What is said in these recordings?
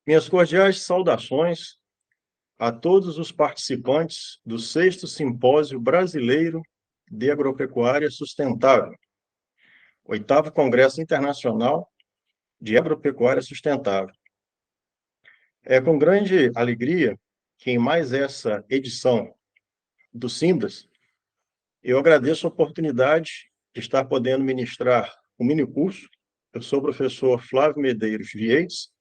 Minhas cordiais saudações a todos os participantes do 6º Simpósio Brasileiro de Agropecuária Sustentável, 8º Congresso Internacional de Agropecuária Sustentável. É com grande alegria que em mais essa edição do SIMBRAS, eu agradeço a oportunidade de estar podendo ministrar um minicurso. Eu sou o professor Flávio Medeiros Vietes,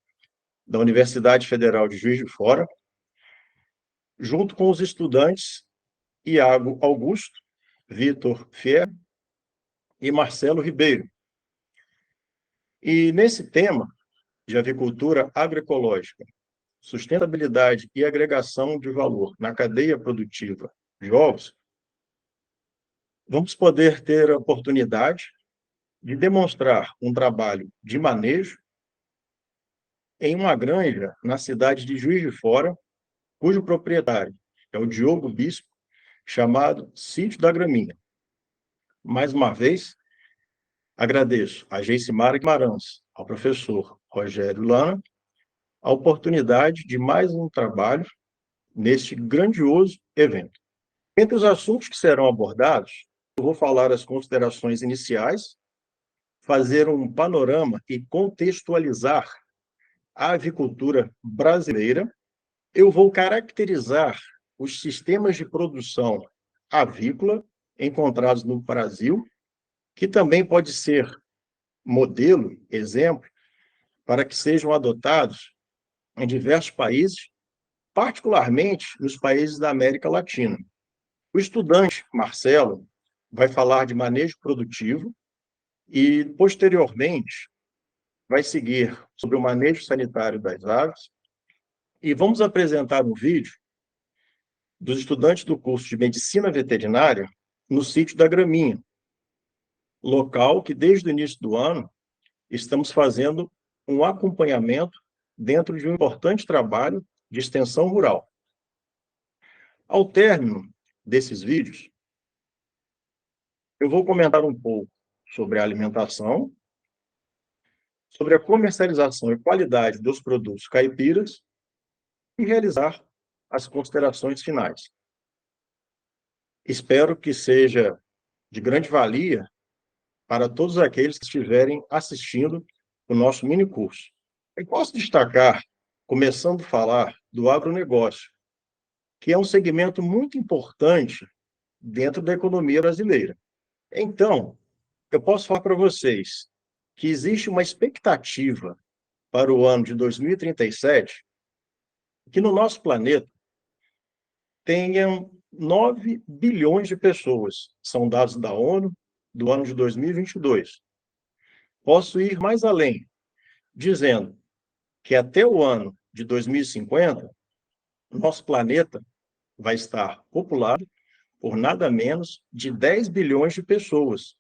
da Universidade Federal de Juiz de Fora, junto com os estudantes Iago Augusto, Vitor Fier e Marcelo Ribeiro. E nesse tema de avicultura agroecológica, sustentabilidade e agregação de valor na cadeia produtiva de ovos, vamos poder ter a oportunidade de demonstrar um trabalho de manejo em uma granja na cidade de Juiz de Fora, cujo proprietário é o Diogo Bispo, chamado Sítio da Graminha. Mais uma vez, agradeço a Geicimara Guimarães, ao professor Rogério Lana, a oportunidade de mais um trabalho neste grandioso evento. Entre os assuntos que serão abordados, eu vou falar as considerações iniciais, fazer um panorama e contextualizar a avicultura brasileira. Eu vou caracterizar os sistemas de produção avícola encontrados no Brasil, que também pode ser modelo, exemplo, para que sejam adotados em diversos países, particularmente nos países da América Latina. O estudante Marcelo vai falar de manejo produtivo e, posteriormente, vai seguir sobre o manejo sanitário das aves e vamos apresentar um vídeo dos estudantes do curso de Medicina Veterinária no Sítio da Graminha, local que, desde o início do ano, estamos fazendo um acompanhamento dentro de um importante trabalho de extensão rural. Ao término desses vídeos, eu vou comentar um pouco sobre a alimentação, sobre a comercialização e qualidade dos produtos caipiras e realizar as considerações finais. Espero que seja de grande valia para todos aqueles que estiverem assistindo o nosso minicurso. Eu posso destacar, começando a falar do agronegócio, que é um segmento muito importante dentro da economia brasileira. Então, eu posso falar para vocês que existe uma expectativa para o ano de 2037 que no nosso planeta tenham 9 bilhões de pessoas. São dados da ONU do ano de 2022. Posso ir mais além, dizendo que até o ano de 2050, nosso planeta vai estar populado por nada menos de 10 bilhões de pessoas.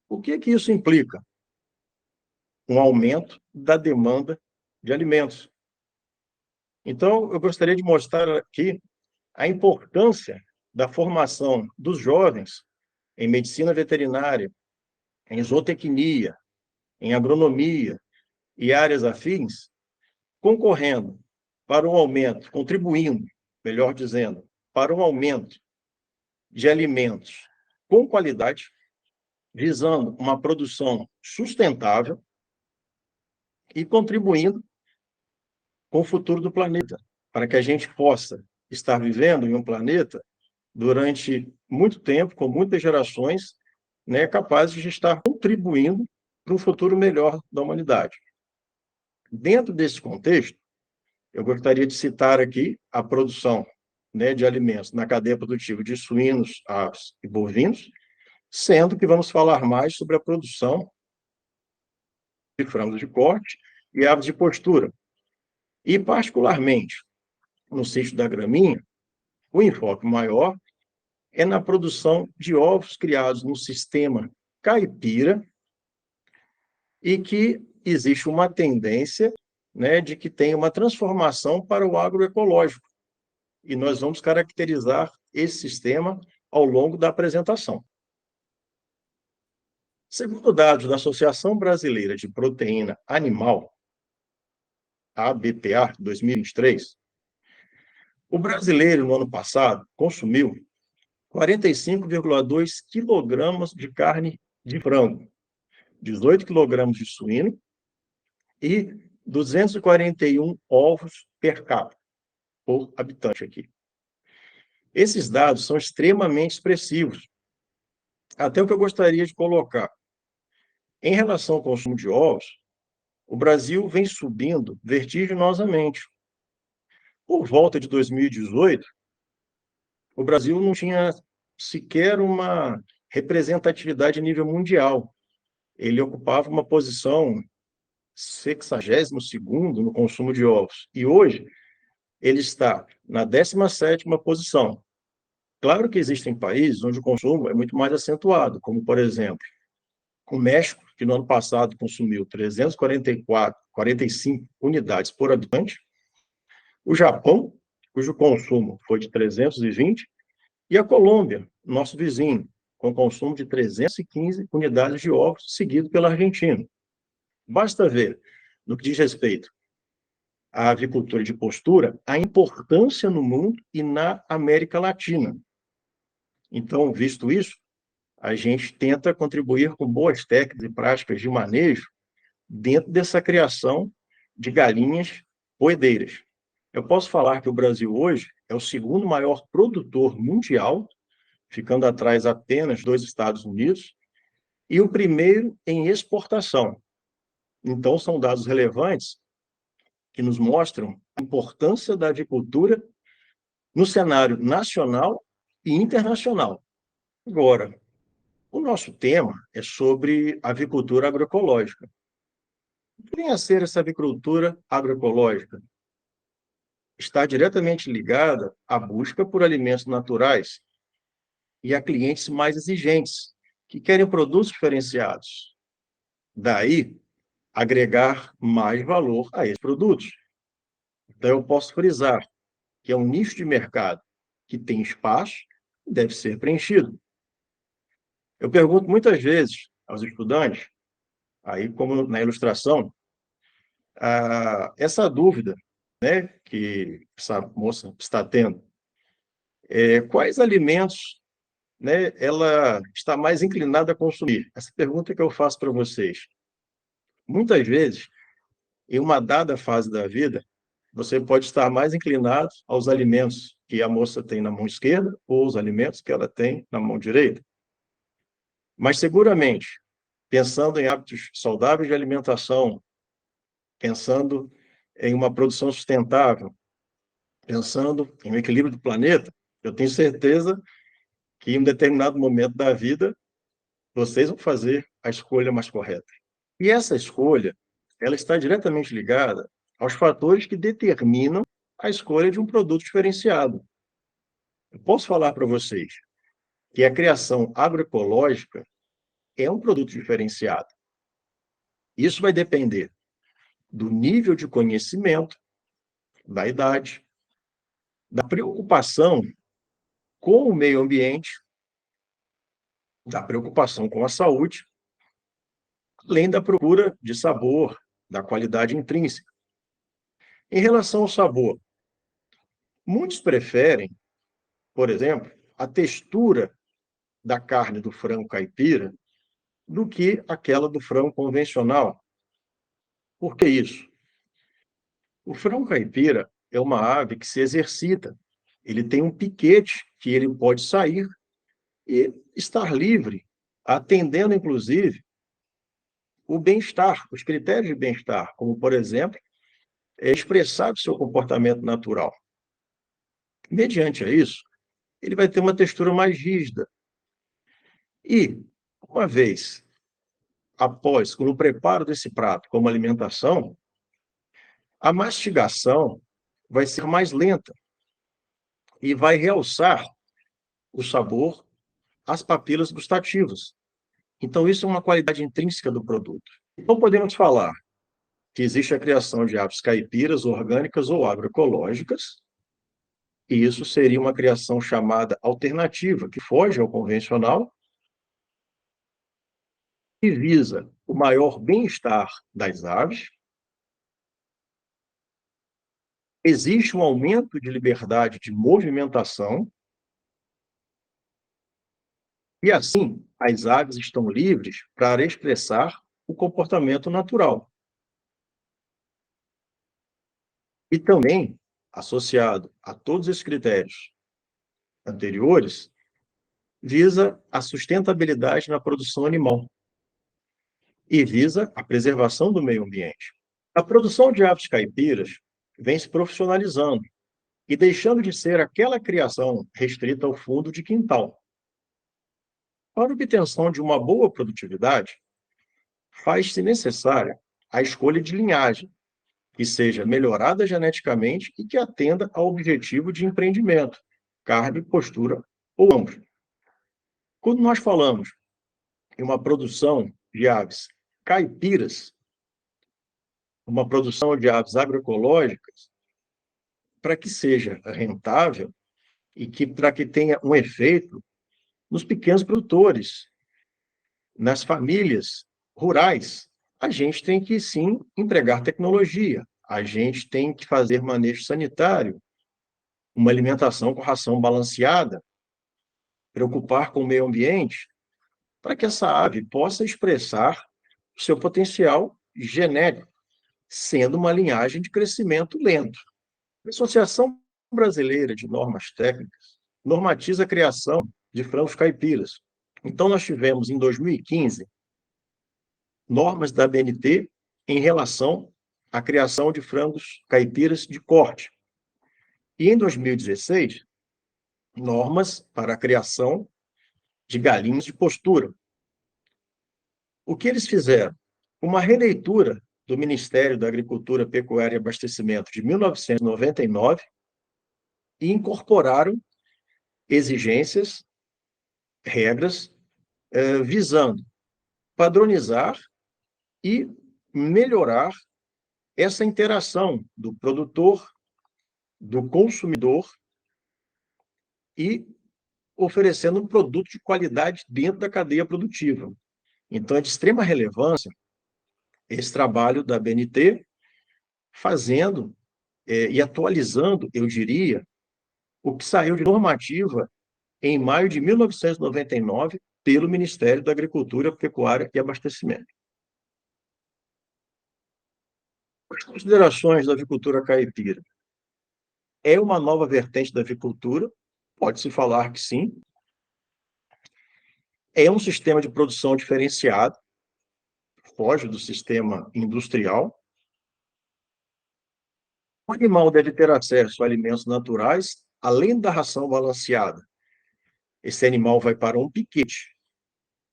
O que isso implica? Um aumento da demanda de alimentos. Então, eu gostaria de mostrar aqui a importância da formação dos jovens em medicina veterinária, em zootecnia, em agronomia e áreas afins, concorrendo para um aumento, contribuindo, melhor dizendo, para um aumento de alimentos com qualidade, visando uma produção sustentável e contribuindo com o futuro do planeta, para que a gente possa estar vivendo em um planeta durante muito tempo, com muitas gerações, né, capazes de estar contribuindo para um futuro melhor da humanidade. Dentro desse contexto, eu gostaria de citar aqui a produção, né, de alimentos na cadeia produtiva de suínos, aves e bovinos, sendo que vamos falar mais sobre a produção de frangos de corte e aves de postura. E, particularmente, no sítio da Graminha, o enfoque maior é na produção de ovos criados no sistema caipira e que existe uma tendência, né, de que tem uma transformação para o agroecológico. E nós vamos caracterizar esse sistema ao longo da apresentação. Segundo dados da Associação Brasileira de Proteína Animal, ABPA 2023, o brasileiro, no ano passado, consumiu 45,2 quilogramas de carne de frango, 18 quilogramas de suíno e 241 ovos per capita, por habitante aqui. Esses dados são extremamente expressivos. Até o que eu gostaria de colocar. Em relação ao consumo de ovos, o Brasil vem subindo vertiginosamente. Por volta de 2018, o Brasil não tinha sequer uma representatividade a nível mundial. Ele ocupava uma posição 62º no consumo de ovos. E hoje, ele está na 17ª posição. Claro que existem países onde o consumo é muito mais acentuado, como, por exemplo, o México, que no ano passado consumiu 345 unidades por habitante, o Japão, cujo consumo foi de 320, e a Colômbia, nosso vizinho, com consumo de 315 unidades de ovos, seguido pela Argentina. Basta ver, no que diz respeito à avicultura de postura, a importância no mundo e na América Latina. Então, visto isso, a gente tenta contribuir com boas técnicas e práticas de manejo dentro dessa criação de galinhas poedeiras. Eu posso falar que o Brasil hoje é o segundo maior produtor mundial, ficando atrás apenas dos Estados Unidos, e o primeiro em exportação. Então, são dados relevantes que nos mostram a importância da avicultura no cenário nacional e internacional. Agora, o nosso tema é sobre avicultura agroecológica. O que vem a ser essa avicultura agroecológica? Está diretamente ligada à busca por alimentos naturais e a clientes mais exigentes, que querem produtos diferenciados. Daí, agregar mais valor a esses produtos. Então, eu posso frisar que é um nicho de mercado que tem espaço e deve ser preenchido. Eu pergunto muitas vezes aos estudantes, aí como na ilustração, essa dúvida, né, que essa moça está tendo, quais alimentos, né, ela está mais inclinada a consumir? Essa pergunta que eu faço para vocês. Muitas vezes, em uma dada fase da vida, você pode estar mais inclinado aos alimentos que a moça tem na mão esquerda ou os alimentos que ela tem na mão direita. Mas, seguramente, pensando em hábitos saudáveis de alimentação, pensando em uma produção sustentável, pensando em um equilíbrio do planeta, eu tenho certeza que em um determinado momento da vida vocês vão fazer a escolha mais correta. E essa escolha, ela está diretamente ligada aos fatores que determinam a escolha de um produto diferenciado. Eu posso falar para vocês que a criação agroecológica é um produto diferenciado. Isso vai depender do nível de conhecimento, da idade, da preocupação com o meio ambiente, da preocupação com a saúde, além da procura de sabor, da qualidade intrínseca. Em relação ao sabor, muitos preferem, por exemplo, a textura da carne do frango caipira do que aquela do frango convencional. Por que isso? O frango caipira é uma ave que se exercita. Ele tem um piquete que ele pode sair e estar livre, atendendo, inclusive, o bem-estar, os critérios de bem-estar, como, por exemplo, expressar o seu comportamento natural. Mediante a isso, ele vai ter uma textura mais rígida. E, uma vez após, no preparo desse prato como alimentação, a mastigação vai ser mais lenta e vai realçar o sabor às papilas gustativas. Então, isso é uma qualidade intrínseca do produto. Então, podemos falar que existe a criação de aves caipiras, orgânicas ou agroecológicas, e isso seria uma criação chamada alternativa, que foge ao convencional e visa o maior bem-estar das aves, existe um aumento de liberdade de movimentação e, assim, as aves estão livres para expressar o comportamento natural. E também, associado a todos esses critérios anteriores, visa a sustentabilidade na produção animal e visa a preservação do meio ambiente. A produção de aves caipiras vem se profissionalizando e deixando de ser aquela criação restrita ao fundo de quintal. Para a obtenção de uma boa produtividade, faz-se necessária a escolha de linhagem, que seja melhorada geneticamente e que atenda ao objetivo de empreendimento, carne, postura ou ambos. Quando nós falamos em uma produção de aves caipiras, uma produção de aves agroecológicas, para que seja rentável e que para que tenha um efeito nos pequenos produtores, nas famílias rurais, a gente tem que sim empregar tecnologia, a gente tem que fazer manejo sanitário, uma alimentação com ração balanceada, preocupar com o meio ambiente, para que essa ave possa expressar o seu potencial genético, sendo uma linhagem de crescimento lento. A Associação Brasileira de Normas Técnicas normatiza a criação de frangos caipiras. Então, nós tivemos, em 2015, normas da ABNT em relação à criação de frangos caipiras de corte. E, em 2016, normas para a criação de galinhas de postura. O que eles fizeram? Uma releitura do Ministério da Agricultura, Pecuária e Abastecimento de 1999 e incorporaram exigências, regras, visando padronizar e melhorar essa interação do produtor, do consumidor e oferecendo um produto de qualidade dentro da cadeia produtiva. Então, é de extrema relevância esse trabalho da ABNT fazendo e atualizando, eu diria, o que saiu de normativa em maio de 1999 pelo Ministério da Agricultura, Pecuária e Abastecimento. As considerações da avicultura caipira. É uma nova vertente da avicultura? Pode-se falar que sim. É um sistema de produção diferenciado, foge do sistema industrial. O animal deve ter acesso a alimentos naturais, além da ração balanceada. Esse animal vai para um piquete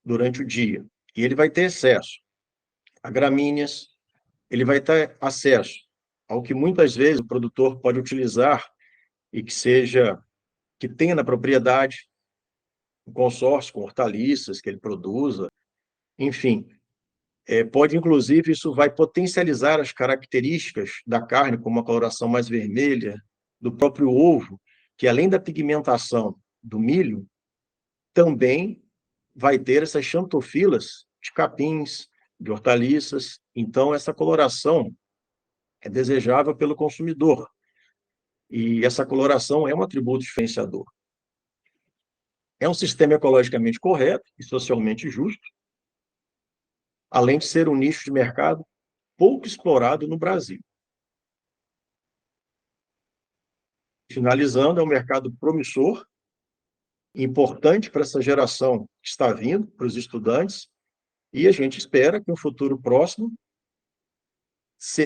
durante o dia e ele vai ter acesso a gramíneas, ele vai ter acesso ao que muitas vezes o produtor pode utilizar e que tenha na propriedade um consórcio com hortaliças que ele produza, enfim, pode, inclusive, isso vai potencializar as características da carne, como a coloração mais vermelha, do próprio ovo, que além da pigmentação do milho, também vai ter essas xantofilas de capins, de hortaliças. Então, essa coloração é desejável pelo consumidor. E essa coloração é um atributo diferenciador. É um sistema ecologicamente correto e socialmente justo, além de ser um nicho de mercado pouco explorado no Brasil. Finalizando, é um mercado promissor, importante para essa geração que está vindo, para os estudantes, e a gente espera que no futuro próximo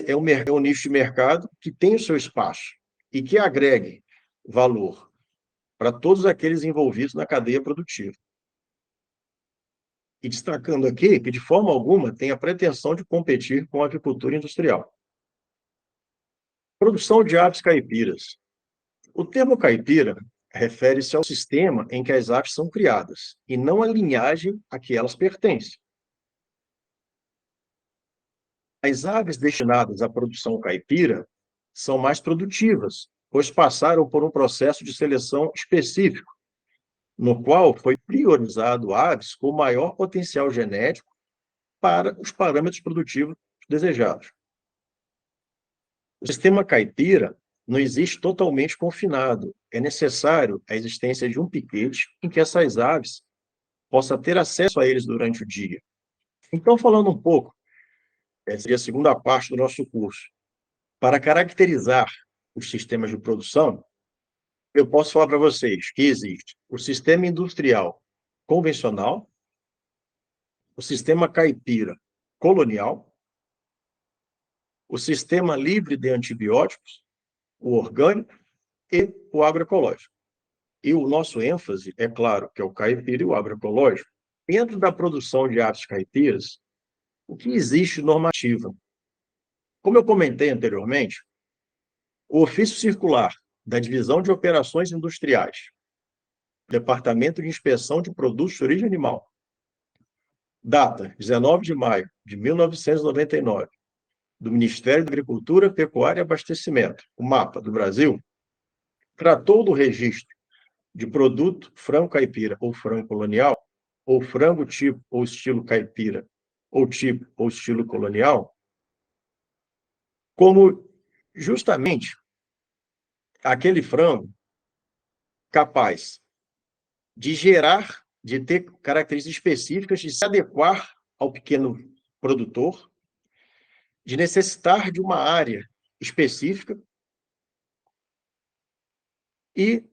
é um nicho de mercado que tem o seu espaço e que agregue valor para todos aqueles envolvidos na cadeia produtiva. E destacando aqui que, de forma alguma, tem a pretensão de competir com a avicultura industrial. Produção de aves caipiras. O termo caipira refere-se ao sistema em que as aves são criadas, e não à linhagem a que elas pertencem. As aves destinadas à produção caipira são mais produtivas, pois passaram por um processo de seleção específico, no qual foi priorizado aves com maior potencial genético para os parâmetros produtivos desejados. O sistema caipira não existe totalmente confinado. É necessário a existência de um piquete em que essas aves possam ter acesso a eles durante o dia. Então, falando um pouco, essa seria a segunda parte do nosso curso. Para caracterizar os sistemas de produção, eu posso falar para vocês que existe o sistema industrial convencional, o sistema caipira colonial, o sistema livre de antibióticos, o orgânico e o agroecológico. E o nosso ênfase, é claro, que é o caipira e o agroecológico. Dentro da produção de aves caipiras, o que existe normativa? Como eu comentei anteriormente, o ofício circular da Divisão de Operações Industriais, Departamento de Inspeção de Produtos de Origem Animal, data 19 de maio de 1999, do Ministério da Agricultura, Pecuária e Abastecimento, o MAPA do Brasil, tratou do registro de produto frango caipira ou frango colonial, ou frango tipo ou estilo caipira, ou tipo ou estilo colonial, como justamente aquele frango capaz de gerar, de ter características específicas, de se adequar ao pequeno produtor, de necessitar de uma área específica e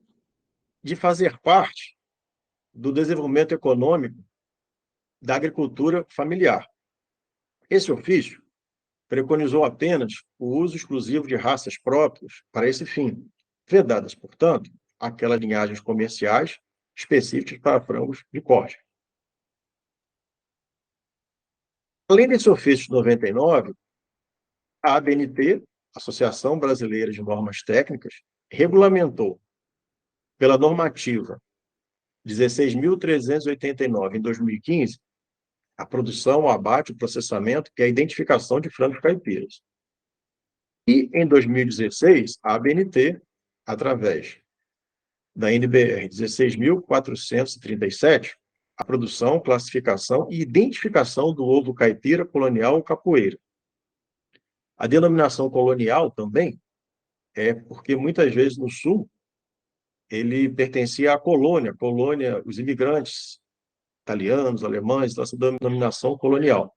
de fazer parte do desenvolvimento econômico da agricultura familiar. Esse ofício preconizou apenas o uso exclusivo de raças próprias para esse fim, vedadas, portanto, aquelas linhagens comerciais específicas para frangos de corte. Além desse ofício de 99, a ABNT, Associação Brasileira de Normas Técnicas, regulamentou pela normativa 16.389, em 2015, a produção, o abate, o processamento e a identificação de frangos caipiras. E, em 2016, a ABNT, através da NBR 16.437, a produção, classificação e identificação do ovo caipira, colonial ou capoeira. A denominação colonial também é porque, muitas vezes, no Sul, ele pertencia à colônia, os imigrantes italianos, alemães, então essa denominação colonial.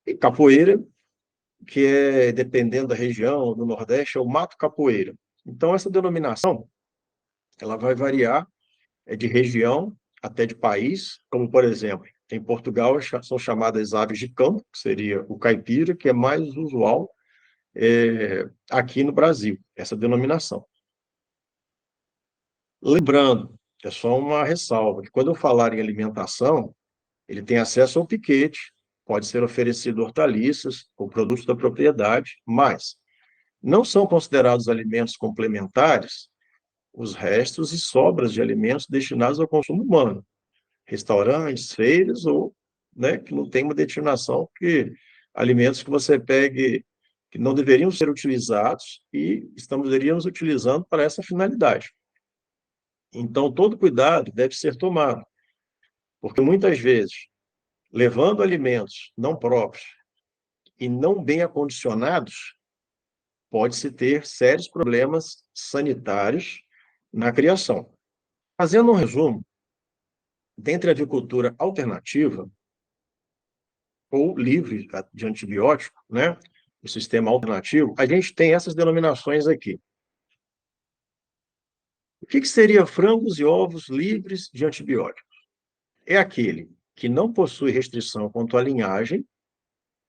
E capoeira, que é, dependendo da região, do Nordeste, é o mato capoeira. Então, essa denominação ela vai variar de região até de país, como, por exemplo, em Portugal são chamadas aves de campo, que seria o caipira, que é mais usual aqui no Brasil, essa denominação. Lembrando, é só uma ressalva, que quando eu falar em alimentação, ele tem acesso ao piquete, pode ser oferecido hortaliças ou produtos da propriedade, mas não são considerados alimentos complementares os restos e sobras de alimentos destinados ao consumo humano, restaurantes, feiras ou, né, que não tem uma destinação, que alimentos que você pegue que não deveriam ser utilizados e estaríamos utilizando para essa finalidade. Então, todo cuidado deve ser tomado, porque muitas vezes, levando alimentos não próprios e não bem acondicionados, pode-se ter sérios problemas sanitários na criação. Fazendo um resumo, dentre a agricultura alternativa ou livre de antibiótico, né, o sistema alternativo, a gente tem essas denominações aqui. O que seria frangos e ovos livres de antibióticos? É aquele que não possui restrição quanto à linhagem,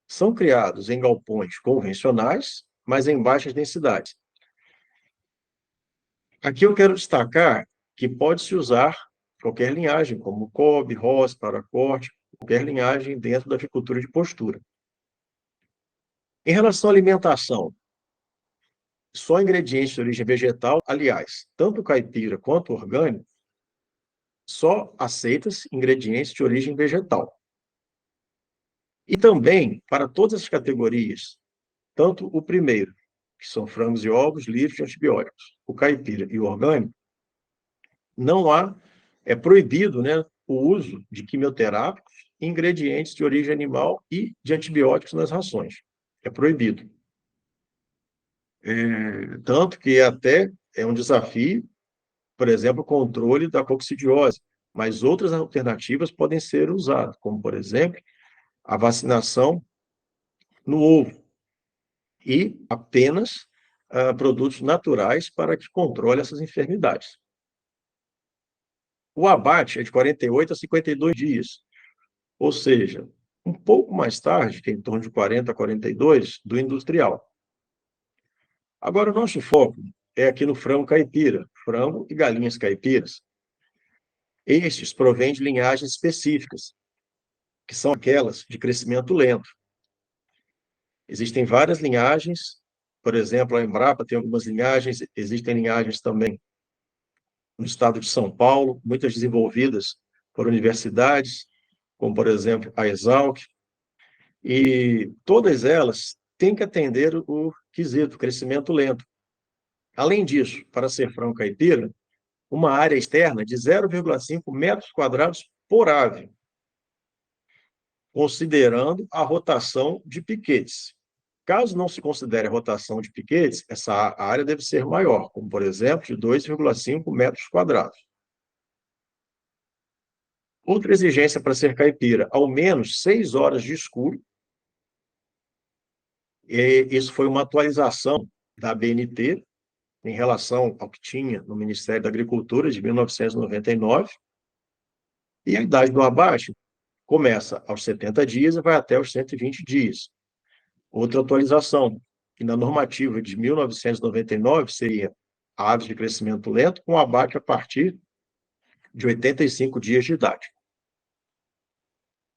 são criados em galpões convencionais, mas em baixas densidades. Aqui eu quero destacar que pode-se usar qualquer linhagem, como Kobe, Ross, paracorte, qualquer linhagem dentro da agricultura de postura. Em relação à alimentação, só ingredientes de origem vegetal, aliás, tanto o caipira quanto o orgânico, só aceitas ingredientes de origem vegetal. E também, para todas as categorias, tanto o primeiro, que são frangos e ovos livres de antibióticos, o caipira e o orgânico, não há, é proibido, né, o uso de quimioterápicos, ingredientes de origem animal e de antibióticos nas rações. É proibido. Tanto que até é um desafio, por exemplo, o controle da coccidiose, mas outras alternativas podem ser usadas, como, por exemplo, a vacinação no ovo e apenas produtos naturais para que controle essas enfermidades. O abate é de 48 a 52 dias, ou seja, um pouco mais tarde, que é em torno de 40 a 42, do industrial. Agora, o nosso foco é aqui no frango caipira, frango e galinhas caipiras. Estes provêm de linhagens específicas, que são aquelas de crescimento lento. Existem várias linhagens, por exemplo, a Embrapa tem algumas linhagens, existem linhagens também no estado de São Paulo, muitas desenvolvidas por universidades, como, por exemplo, a Exalc, e todas elas têm que atender o quesito crescimento lento. Além disso, para ser frango caipira, uma área externa de 0,5 metros quadrados por ave, considerando a rotação de piquetes. Caso não se considere a rotação de piquetes, essa área deve ser maior, como, por exemplo, de 2,5 metros quadrados. Outra exigência para ser caipira, ao menos 6 horas de escuro. E isso foi uma atualização da BNT em relação ao que tinha no Ministério da Agricultura de 1999. E a idade do abate começa aos 70 dias e vai até os 120 dias. Outra atualização, que na normativa de 1999 seria aves de crescimento lento com abate a partir de 85 dias de idade.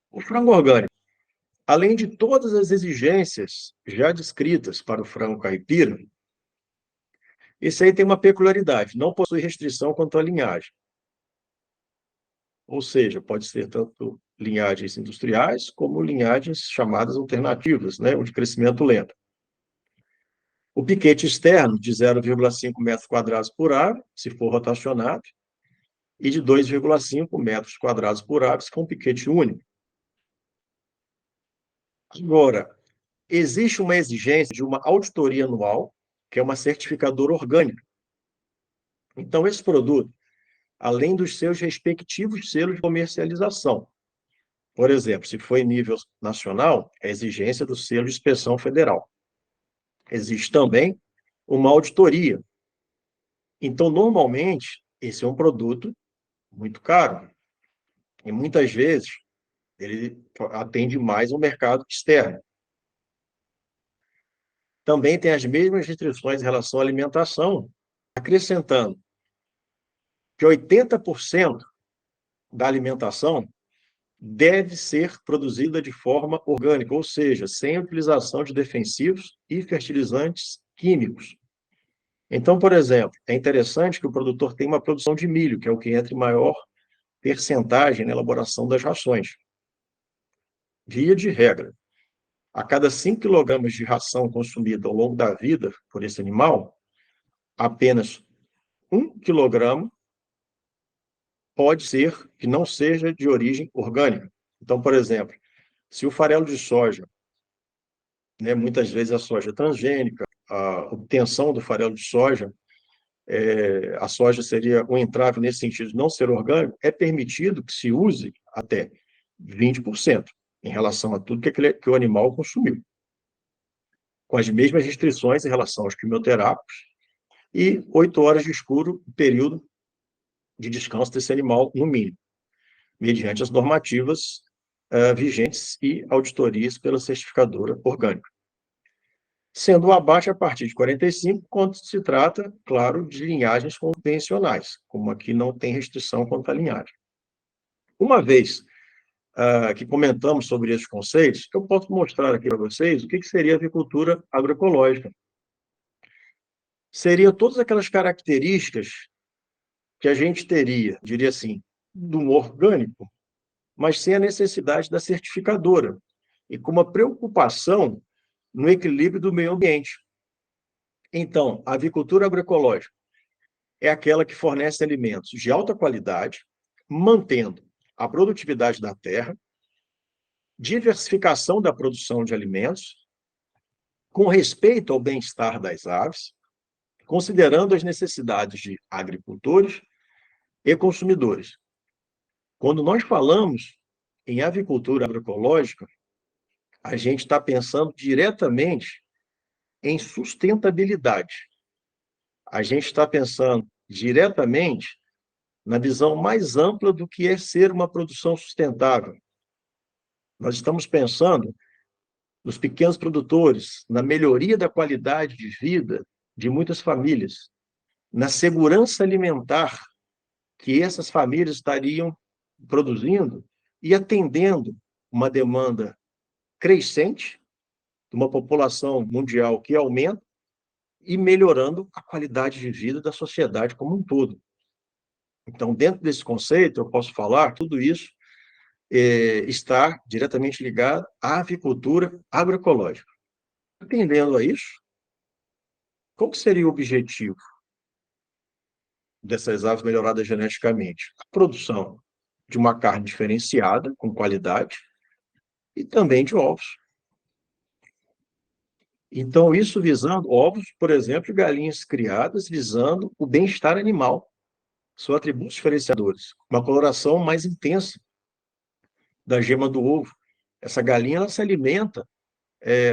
O frango orgânico, além de todas as exigências já descritas para o frango caipira, esse aí tem uma peculiaridade, não possui restrição quanto à linhagem. Ou seja, pode ser tanto linhagens industriais como linhagens chamadas alternativas, né, ou de crescimento lento. O piquete externo de 0,5 metros quadrados por ave, se for rotacionado, e de 2,5 metros quadrados por ave, com piquete único. Agora, existe uma exigência de uma auditoria anual, que é uma certificadora orgânica. Então, esse produto, além dos seus respectivos selos de comercialização, por exemplo, se for em nível nacional, é a exigência do selo de inspeção federal. Existe também uma auditoria. Então, normalmente, esse é um produto muito caro. E muitas vezes ele atende mais ao mercado externo. Também tem as mesmas restrições em relação à alimentação, acrescentando que 80% da alimentação deve ser produzida de forma orgânica, ou seja, sem utilização de defensivos e fertilizantes químicos. Então, por exemplo, é interessante que o produtor tenha uma produção de milho, que é o que entra em maior percentagem na elaboração das rações. Via de regra, a cada 5 quilogramas de ração consumida ao longo da vida por esse animal, apenas 1 quilograma pode ser que não seja de origem orgânica. Então, por exemplo, se o farelo de soja, né, muitas vezes a soja transgênica, a obtenção do farelo de soja, a soja seria um entrave nesse sentido de não ser orgânico, é permitido que se use até 20% em relação a tudo que o animal consumiu, com as mesmas restrições em relação aos quimioterápicos e 8 horas de escuro, período de descanso desse animal, no mínimo, mediante as normativas vigentes e auditorias pela certificadora orgânica. Sendo o abate a partir de 45, quando se trata, claro, de linhagens convencionais, como aqui não tem restrição quanto à linhagem. Uma vez que comentamos sobre esses conceitos, eu posso mostrar aqui para vocês o que seria a avicultura agroecológica. Seriam todas aquelas características que a gente teria, diria assim, do orgânico, mas sem a necessidade da certificadora, e com uma preocupação no equilíbrio do meio ambiente. Então, a avicultura agroecológica é aquela que fornece alimentos de alta qualidade, mantendo a produtividade da terra, diversificação da produção de alimentos, com respeito ao bem-estar das aves, considerando as necessidades de agricultores e consumidores. Quando nós falamos em avicultura agroecológica, a gente está pensando diretamente em sustentabilidade. A gente está pensando diretamente na visão mais ampla do que é ser uma produção sustentável. Nós estamos pensando nos pequenos produtores, na melhoria da qualidade de vida de muitas famílias, na segurança alimentar que essas famílias estariam produzindo e atendendo uma demanda crescente de uma população mundial que aumenta e melhorando a qualidade de vida da sociedade como um todo. Então, dentro desse conceito, eu posso falar tudo isso está diretamente ligado à avicultura agroecológica. Entendendo a isso, qual que seria o objetivo dessas aves melhoradas geneticamente? A produção de uma carne diferenciada, com qualidade, e também de ovos. Então, isso visando ovos, por exemplo, de galinhas criadas, visando o bem-estar animal. São atributos diferenciadores. Uma coloração mais intensa da gema do ovo. Essa galinha ela se alimenta,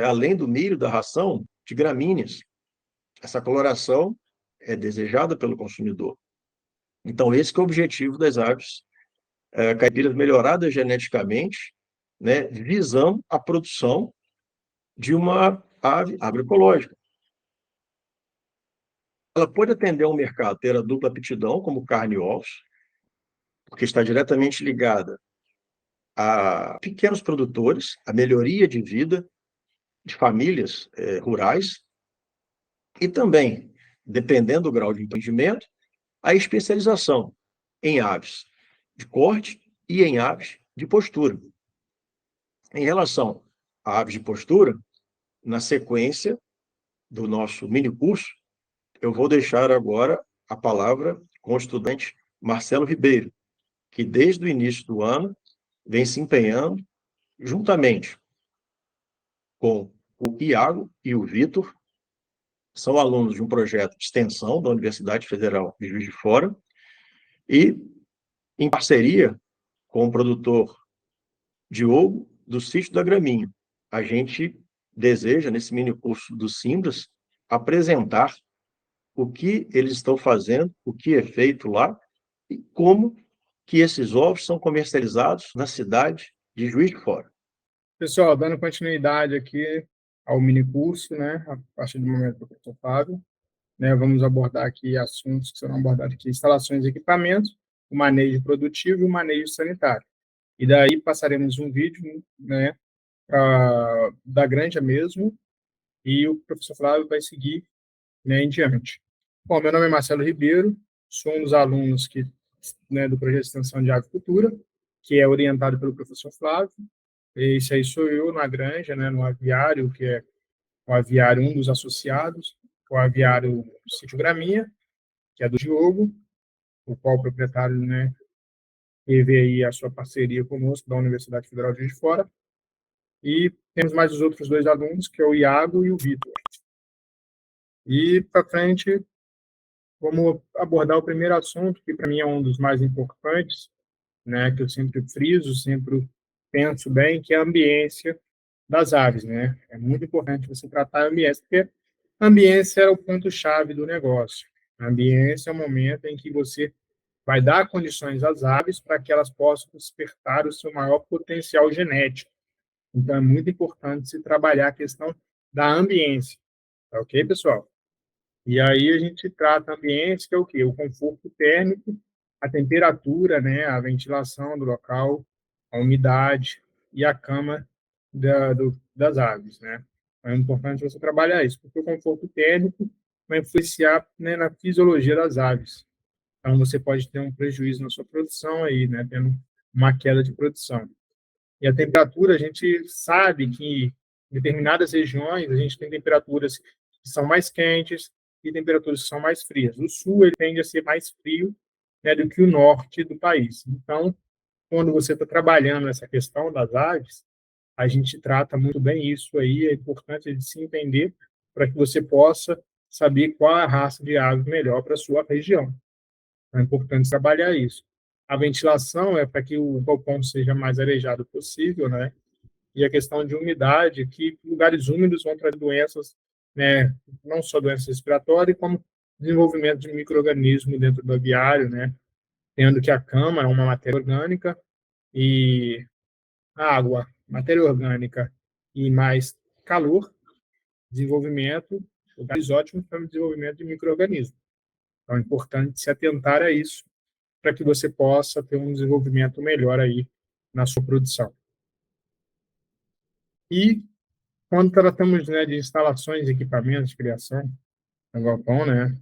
além do milho, da ração, de gramíneas. Essa coloração é desejada pelo consumidor. Então, esse que é o objetivo das aves caipiras melhoradas geneticamente, né, visando a produção de uma ave agroecológica. Ela pode atender ao mercado, ter a dupla aptidão, como carne e ovos, porque está diretamente ligada a pequenos produtores, a melhoria de vida de famílias rurais, e também, dependendo do grau de entendimento, a especialização em aves de corte e em aves de postura. Em relação a aves de postura, na sequência do nosso minicurso, eu vou deixar agora a palavra com o estudante Marcelo Ribeiro, que desde o início do ano vem se empenhando, juntamente com o Iago e o Vitor, são alunos de um projeto de extensão da Universidade Federal de Juiz de Fora, e em parceria com o produtor Diogo, do Sítio da Graminha. A gente deseja, nesse mini curso do Simbras, apresentar o que eles estão fazendo, o que é feito lá e como que esses ovos são comercializados na cidade de Juiz de Fora. Pessoal, dando continuidade aqui ao minicurso, né, a partir do momento do professor Fábio, né, vamos abordar aqui assuntos que serão abordados aqui: instalações e equipamentos, o manejo produtivo e o manejo sanitário. E daí passaremos um vídeo, né, da granja mesmo, e o professor Flávio vai seguir, né, em diante. Bom, meu nome é Marcelo Ribeiro, sou um dos alunos né, do projeto de extensão de avicultura, que é orientado pelo professor Flávio. Esse aí sou eu na granja, né, no aviário, que é o aviário, um dos associados, o aviário do Sítio Graminha, que é do Diogo, o qual o proprietário, né, teve aí a sua parceria conosco, da Universidade Federal de Juiz de Fora. E temos mais os outros dois alunos, que é o Iago e o Vitor. E, para frente, vamos abordar o primeiro assunto, que para mim é um dos mais importantes, né, que eu sempre friso, sempre penso bem, que é a ambiência das aves, né? É muito importante você tratar a ambiência, porque a ambiência é o ponto-chave do negócio. A ambiência é o momento em que você vai dar condições às aves para que elas possam despertar o seu maior potencial genético. Então, é muito importante se trabalhar a questão da ambiência. Tá ok, pessoal? E aí a gente trata a ambiência, que é o quê? O conforto térmico, a temperatura, né, a ventilação do local, a umidade e a cama das aves, né? É importante você trabalhar isso, porque o conforto térmico vai influenciar, né, na fisiologia das aves. Então, você pode ter um prejuízo na sua produção aí, né, tendo uma queda de produção. E a temperatura, a gente sabe que em determinadas regiões a gente tem temperaturas que são mais quentes e temperaturas que são mais frias. O sul ele tende a ser mais frio, né, do que o norte do país. Então, quando você está trabalhando essa questão das aves, a gente trata muito bem isso aí, é importante de se entender para que você possa saber qual é a raça de ave melhor para a sua região. É importante trabalhar isso. A ventilação é para que o galpão seja mais arejado possível, né? E a questão de umidade, que lugares úmidos vão trazer doenças, né? Não só doenças respiratórias, como desenvolvimento de micro-organismos dentro do aviário, né? Tendo que a cama é uma matéria orgânica e água, matéria orgânica e mais calor, desenvolvimento, lugares ótimos para o desenvolvimento de micro-organismos. Então, é importante se atentar a isso para que você possa ter um desenvolvimento melhor aí na sua produção. E quando tratamos, né, de instalações e equipamentos de criação no galpão, né,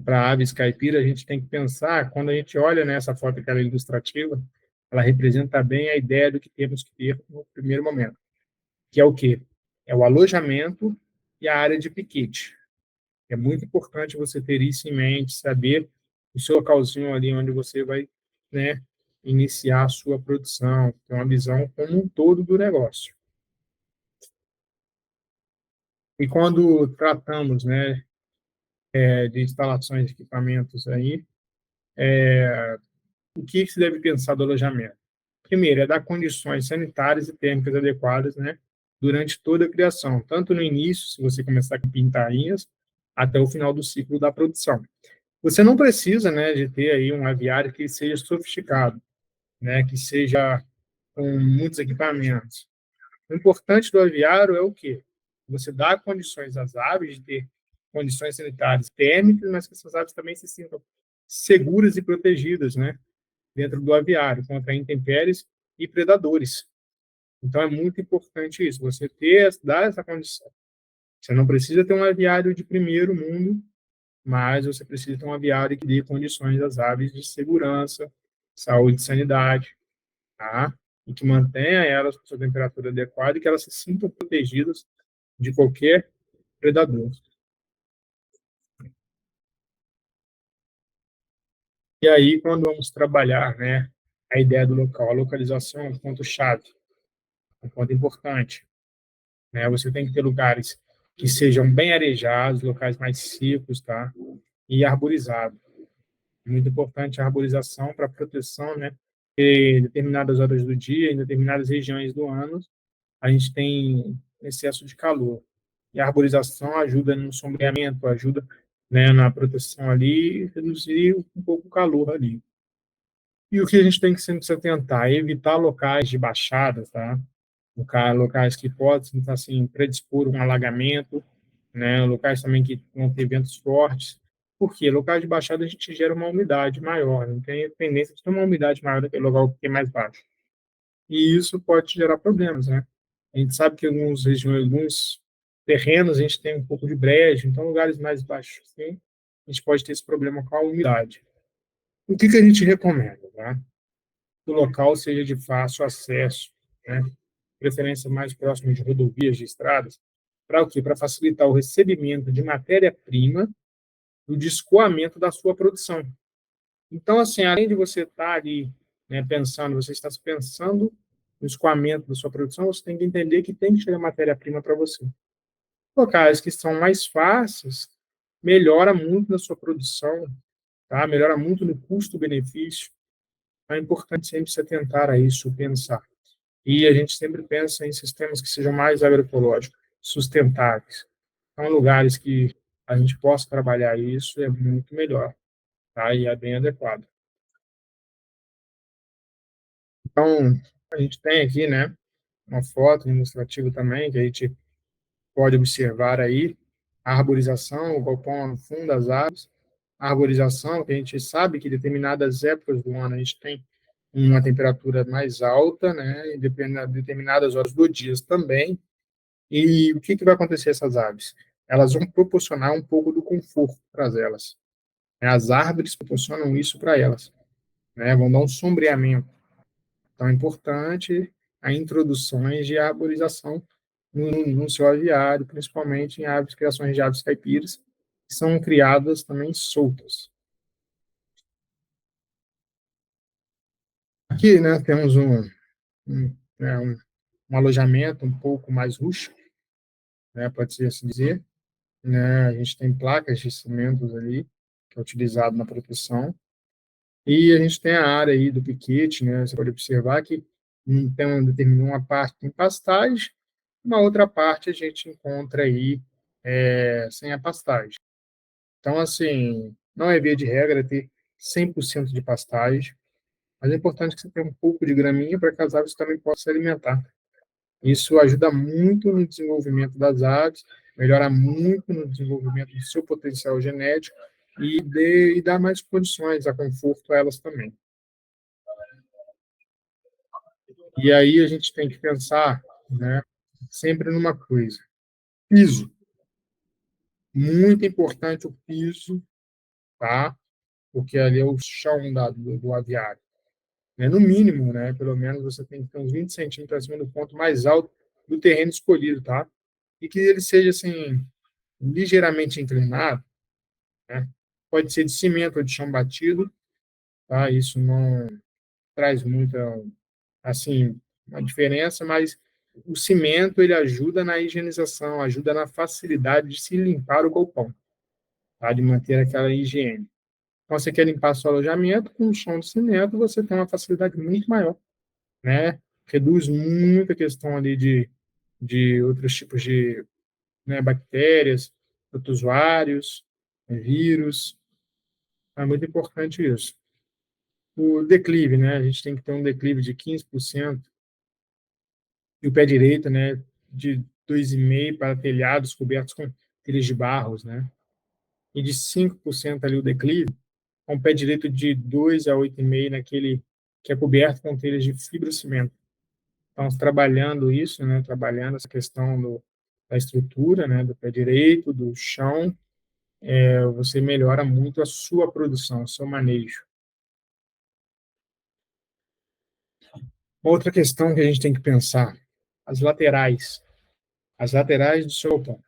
para aves caipira, a gente tem que pensar, quando a gente olha nessa foto que ela é ilustrativa, ela representa bem a ideia do que temos que ter no primeiro momento, que é o quê? É o alojamento e a área de piquete. É muito importante você ter isso em mente, saber o seu localzinho ali onde você vai, né, iniciar a sua produção, ter uma visão como um todo do negócio. E quando tratamos, né, de instalações de equipamentos aí, o que se deve pensar do alojamento? Primeiro, é dar condições sanitárias e térmicas adequadas, né, durante toda a criação, tanto no início, se você começar com pintainhas, até o final do ciclo da produção. Você não precisa, né, de ter aí um aviário que seja sofisticado, né, que seja com muitos equipamentos. O importante do aviário é o quê? Você dá condições às aves de ter condições sanitárias térmicas, mas que essas aves também se sintam seguras e protegidas, né, dentro do aviário, contra intempéries e predadores. Então, é muito importante isso, você dar essa condição. Você não precisa ter um aviário de primeiro mundo, mas você precisa ter um aviário que dê condições às aves de segurança, saúde e sanidade, tá? E que mantenha elas com sua temperatura adequada e que elas se sintam protegidas de qualquer predador. E aí, quando vamos trabalhar, né, a ideia do local, a localização é um ponto-chave, um ponto importante, né? Você tem que ter lugares que sejam bem arejados, locais mais secos, tá? E arborizados. Muito importante a arborização para proteção, né? Em determinadas horas do dia, em determinadas regiões do ano, a gente tem excesso de calor. E a arborização ajuda no sombreamento, ajuda, né, na proteção ali, reduzir um pouco o calor ali. E o que a gente tem que sempre se atentar é evitar locais de baixadas, tá? Locais que podem, assim, predispor um alagamento, né? Locais também que vão ter ventos fortes. Por quê? Locais de baixada a gente gera uma umidade maior, não tem tendência de ter uma umidade maior daquele local que é mais baixo. E isso pode gerar problemas, né? A gente sabe que em algumas regiões, alguns terrenos, a gente tem um pouco de brejo, então lugares mais baixos, assim, a gente pode ter esse problema com a umidade. O que a gente recomenda, tá? Que o local seja de fácil acesso, né? Preferência mais próximo de rodovias, de estradas, para o quê? Para facilitar o recebimento de matéria-prima e o de escoamento da sua produção. Então, assim, além de você estar ali, né, pensando, você está pensando no escoamento da sua produção, você tem que entender que tem que chegar matéria-prima para você. Locais que são mais fáceis, melhora muito na sua produção, tá? Melhora muito no custo-benefício. É importante sempre se atentar a isso, pensar. E a gente sempre pensa em sistemas que sejam mais agroecológicos, sustentáveis. Então, lugares que a gente possa trabalhar isso é muito melhor, tá? E é bem adequado. Então, a gente tem aqui, né, uma foto ilustrativa também, que a gente pode observar aí a arborização, o galpão no fundo das aves, a arborização, que a gente sabe que em determinadas épocas do ano a gente tem uma temperatura mais alta, né, em determinadas horas do dia também. E o que vai acontecer a essas aves? Elas vão proporcionar um pouco do conforto para elas. As árvores proporcionam isso para elas, né, vão dar um sombreamento. Então, é importante a introduções de arborização no seu aviário, principalmente em aves, criações de aves caipiras, que são criadas também soltas. Aqui, né, temos um, né, um alojamento um pouco mais rústico, né, pode-se assim dizer, né, a gente tem placas de cimentos ali, que é utilizado na proteção, e a gente tem a área aí do piquete, né, você pode observar que então, determina uma parte em pastagem, uma outra parte a gente encontra aí sem a pastagem. Então, assim, não é via de regra ter 100% de pastagem, mas é importante que você tenha um pouco de graminha para que as aves também possam se alimentar. Isso ajuda muito no desenvolvimento das aves, melhora muito no desenvolvimento do seu potencial genético e dá mais condições, a conforto a elas também. E aí a gente tem que pensar, né, sempre numa coisa. Piso. Muito importante o piso, tá? Porque ali é o chão do aviário. Né? No mínimo, né, pelo menos você tem que ter uns 20 centímetros acima do ponto mais alto do terreno escolhido, tá? E que ele seja, assim, ligeiramente inclinado, né? Pode ser de cimento ou de chão batido, tá? Isso não traz muita, assim, uma diferença, mas o cimento, ele ajuda na higienização, ajuda na facilidade de se limpar o galpão, tá? De manter aquela higiene. Então, você quer limpar seu alojamento com um chão de cimento, você tem uma facilidade muito maior, né? Reduz muito a questão ali de outros tipos de, né, bactérias, protozoários, vírus. É muito importante isso. O declive, né? A gente tem que ter um declive de 15% e o pé direito, né, de 2,5 para telhados cobertos com telhas de barros, né? E de 5% ali o declive, com o pé direito de 2 a 8,5 naquele que é coberto com telhas de fibrocimento. Então, trabalhando isso, né, trabalhando essa questão da estrutura, né, do pé direito, do chão, você melhora muito a sua produção, o seu manejo. Outra questão que a gente tem que pensar, as laterais. As laterais do seu pão. O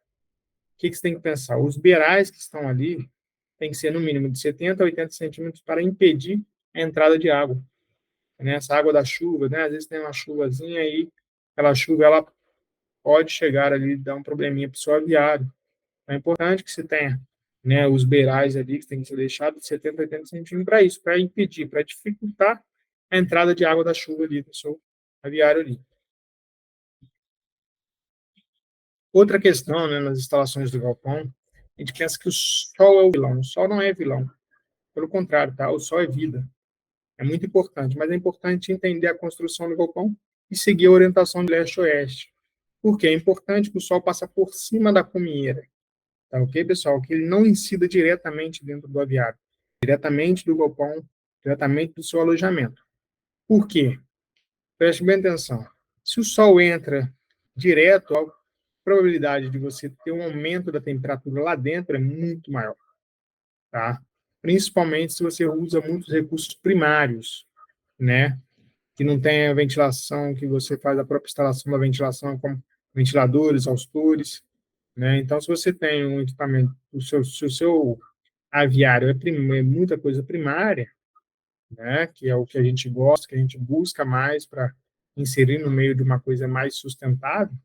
que você tem que pensar? Os beirais que estão ali tem que ser no mínimo de 70 a 80 centímetros para impedir a entrada de água. Né? Essa água da chuva, né? Às vezes tem uma chuvazinha aí, aquela chuva ela pode chegar ali e dar um probleminha para o seu aviário. É importante que você tenha, né, os beirais ali que tem que ser deixados de 70 a 80 centímetros para isso, para impedir, para dificultar a entrada de água da chuva ali no seu aviário ali. Outra questão, né, nas instalações do galpão, a gente pensa que o sol é o vilão. O sol não é vilão. Pelo contrário, tá? O sol é vida. É muito importante, mas é importante entender a construção do galpão e seguir a orientação de leste-oeste. Porque é importante que o sol passe por cima da cumeira. Tá ok, pessoal? Que ele não incida diretamente dentro do aviário, diretamente do galpão, diretamente do seu alojamento. Por quê? Preste bem atenção. Se o sol entra direto, a probabilidade de você ter um aumento da temperatura lá dentro é muito maior, tá? Principalmente se você usa muitos recursos primários, né? Que não tem a ventilação, que você faz a própria instalação da ventilação com ventiladores, austores, né? Então, se você tem um equipamento, se o seu aviário é muita coisa primária, né? Que é o que a gente gosta, que a gente busca mais para inserir no meio de uma coisa mais sustentável,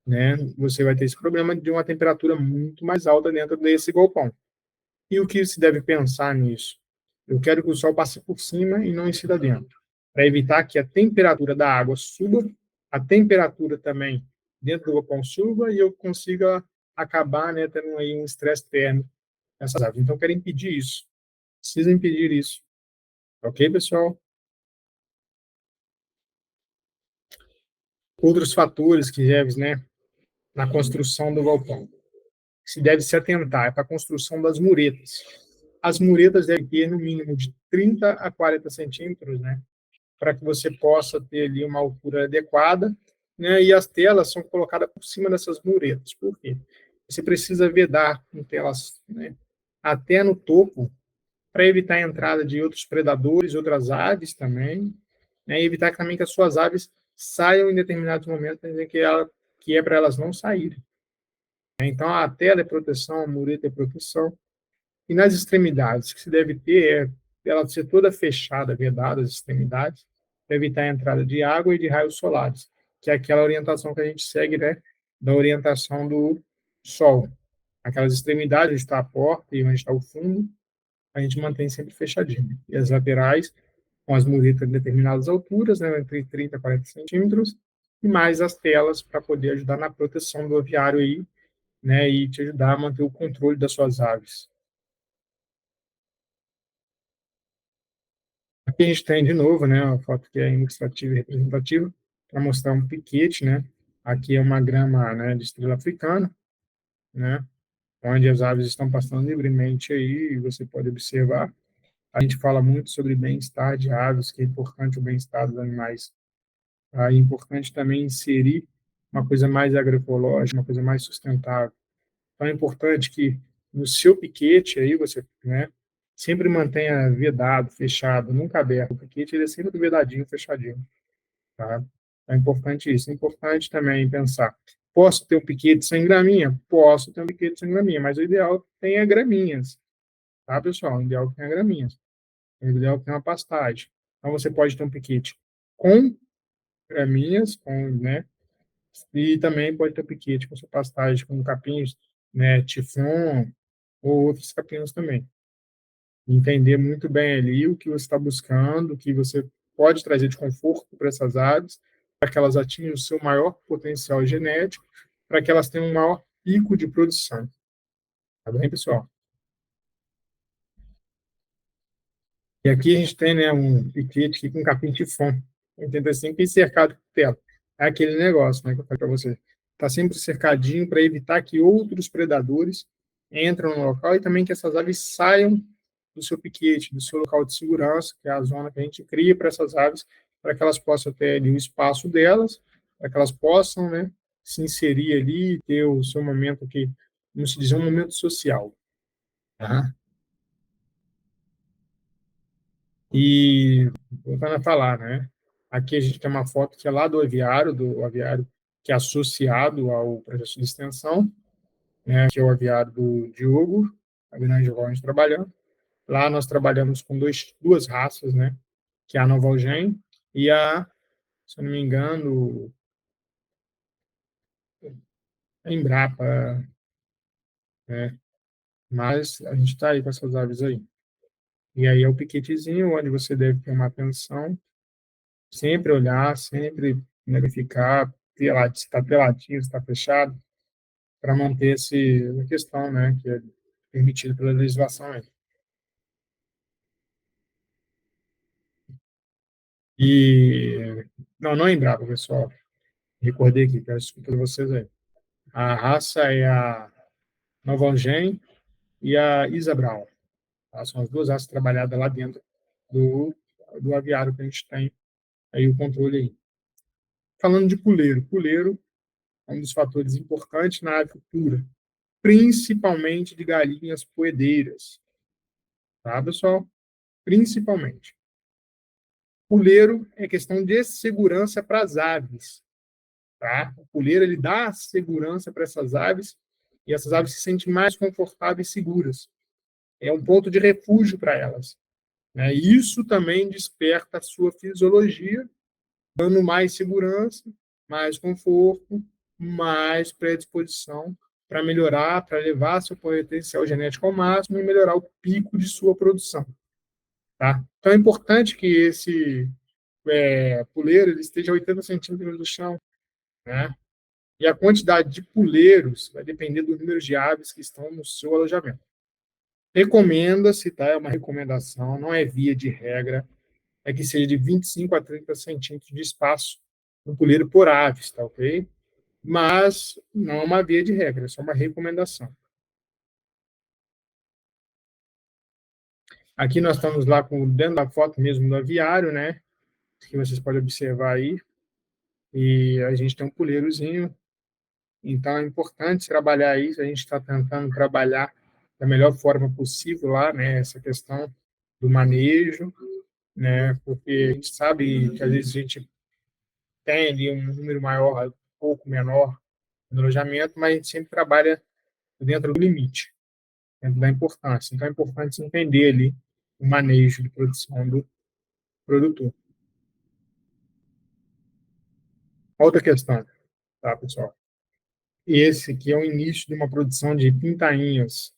né? Você vai ter esse problema de uma temperatura muito mais alta dentro desse galpão. E o que se deve pensar nisso? Eu quero que o sol passe por cima e não incida dentro, para evitar que a temperatura da água suba, a temperatura também dentro do galpão suba e eu consiga acabar, né, tendo aí um estresse térmico nessas águas. Então, eu quero impedir isso. Precisa impedir isso. Ok, pessoal? Outros fatores que devem, né, na construção do galpão. Se deve se atentar é para a construção das muretas. As muretas devem ter no mínimo de 30 a 40 centímetros, né, para que você possa ter ali uma altura adequada, né, e as telas são colocadas por cima dessas muretas. Por quê? Você precisa vedar com telas, né, até no topo, para evitar a entrada de outros predadores, outras aves também, né, e evitar também que as suas aves saiam em determinados momentos em que é para elas não saírem. Então, a tela é proteção, a mureta é proteção. E nas extremidades, o que se deve ter é ela ser toda fechada, vedada as extremidades, para evitar a entrada de água e de raios solares. que é aquela orientação que a gente segue, né, da orientação do sol. Aquelas extremidades onde está a porta e onde está o fundo, a gente mantém sempre fechadinho. E as laterais, com as muretas em determinadas alturas, né, entre 30 e 40 centímetros, e mais as telas para poder ajudar na proteção do aviário aí, né, e te ajudar a manter o controle das suas aves. Aqui a gente tem de novo, né, a foto que é ilustrativa e representativa, para mostrar um piquete, né? Aqui é uma grama, né, de estrela africana, né, onde as aves estão passando livremente aí, e você pode observar. A gente fala muito sobre bem-estar de aves, que é importante o bem-estar dos animais. É importante também inserir uma coisa mais agroecológica, uma coisa mais sustentável. Então é importante que no seu piquete aí você, né, sempre mantenha vedado, fechado, nunca aberto. O piquete ele é sempre vedadinho, fechadinho, tá? É importante isso. É importante também pensar, posso ter um piquete sem graminha? Posso ter um piquete sem graminha, mas o ideal é que tenha graminhas, tá, pessoal? O ideal é que tenha graminhas. O ideal é que tenha uma pastagem. Então você pode ter um piquete com graminhas, com, né, e também pode ter piquete com sua pastagem com capins, né, tifon ou outros capinhos também. Entender muito bem ali o que você está buscando, o que você pode trazer de conforto para essas aves, para que elas atinjam o seu maior potencial genético, para que elas tenham um maior pico de produção. Tá bem, pessoal? E aqui a gente tem, né, um piquete aqui com capim tifon, 85 e cercado por tela. É aquele negócio, né, que eu falei para você. Está sempre cercadinho para evitar que outros predadores entrem no local e também que essas aves saiam do seu piquete, do seu local de segurança, que é a zona que a gente cria para essas aves, para que elas possam ter ali o espaço delas, para que elas possam, né, se inserir ali, ter o seu momento aqui, como se diz, um momento social. Tá? E voltando a falar, né? Aqui a gente tem uma foto que é lá do aviário que é associado ao projeto de extensão, né? Que é o aviário do Diogo, a grande qual a gente trabalhando. Lá nós trabalhamos com duas raças, né? Que é a Nova Algem e a, se eu não me engano, a Embrapa, né? Mas a gente está aí com essas aves aí. E aí é o piquetezinho, onde você deve ter uma atenção, sempre olhar, sempre verificar se está peladinho, se está fechado, para manter essa questão, né, que é permitido pela legislação aí. E, não, não é Embrapa, pessoal, recordei aqui, peço desculpa de vocês aí. A raça é a Nova Angem e a Isa Brown. Tá? São as duas raças trabalhadas lá dentro do aviário que a gente tem aí o controle aí. Falando de puleiro, puleiro é um dos fatores importantes na avicultura, principalmente de galinhas poedeiras, tá, pessoal? Principalmente. Puleiro é questão de segurança para as aves, tá? O puleiro ele dá segurança para essas aves e essas aves se sentem mais confortáveis e seguras. É um ponto de refúgio para elas, né? Isso também desperta a sua fisiologia, dando mais segurança, mais conforto, mais predisposição para melhorar, para levar seu potencial genético ao máximo e melhorar o pico de sua produção. Tá? Então é importante que esse puleiro ele esteja a 80 centímetros do chão. Né? E a quantidade de puleiros vai depender do número de aves que estão no seu alojamento. Recomenda-se, tá? É uma recomendação, não é via de regra, é que seja de 25 a 30 centímetros de espaço no puleiro por aves, tá ok? Mas não é uma via de regra, é só uma recomendação. Aqui nós estamos lá dentro da foto mesmo do aviário, né? Que vocês podem observar aí. E a gente tem um puleirozinho. Então é importante trabalhar isso. A gente está tentando trabalhar da melhor forma possível lá, né? Essa questão do manejo, né? Porque a gente sabe que às vezes a gente tem ali um número maior, um pouco menor no alojamento, mas a gente sempre trabalha dentro do limite, dentro da importância. Então é importante entender ali o manejo de produção do produtor. Outra questão, tá, pessoal? Esse aqui é o início de uma produção de pintainhas.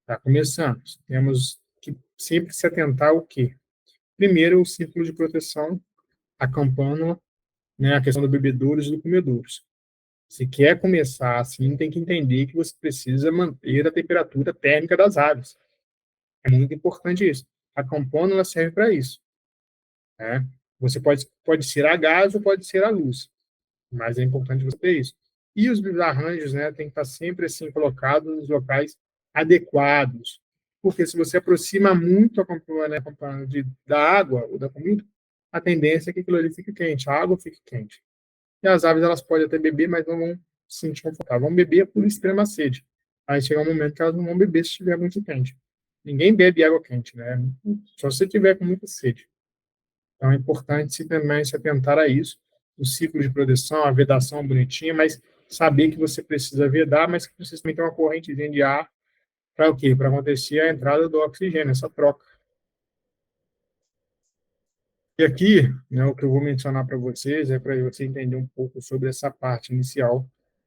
Está começando. Temos que sempre se atentar ao quê? Primeiro, o círculo de proteção, a campana, né, a questão do bebedouros e do comedouros. Se quer começar assim, tem que entender que você precisa manter a temperatura térmica das aves. É muito importante isso. A campana ela serve para isso. Né? Você pode ser a gás ou pode ser a luz, mas é importante você ter isso. E os arranjos, né, tem que estar sempre assim colocados nos locais adequados, porque se você aproxima muito a campana, né, da água ou da comida, a tendência é que aquilo ali fique quente, a água fique quente. E as aves elas podem até beber, mas não vão se sentir confortáveis. Vão beber por extrema sede. Aí chega um momento que elas não vão beber se estiver muito quente. Ninguém bebe água quente, né? Só se você tiver com muita sede. Então é importante se também se atentar a isso, o ciclo de produção, a vedação bonitinha, mas saber que você precisa vedar, mas que precisa também ter uma correntezinha de ar para o quê? Para acontecer a entrada do oxigênio, essa troca. E aqui, né, o que eu vou mencionar para vocês é para você entender um pouco sobre essa parte inicial,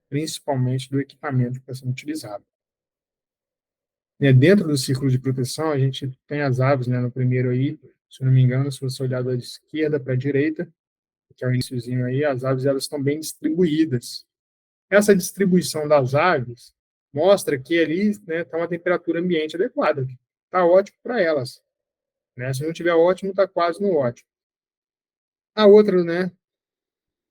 principalmente do equipamento que está sendo utilizado. Dentro do círculo de proteção, a gente tem as aves, né, no primeiro aí, se eu não me engano, se você olhar da esquerda para a direita, que é o iníciozinho aí, as aves elas estão bem distribuídas. Essa distribuição das aves mostra que ali está uma temperatura ambiente adequada. Está ótimo para elas. Né? Se não tiver ótimo, está quase no ótimo. A outra, né,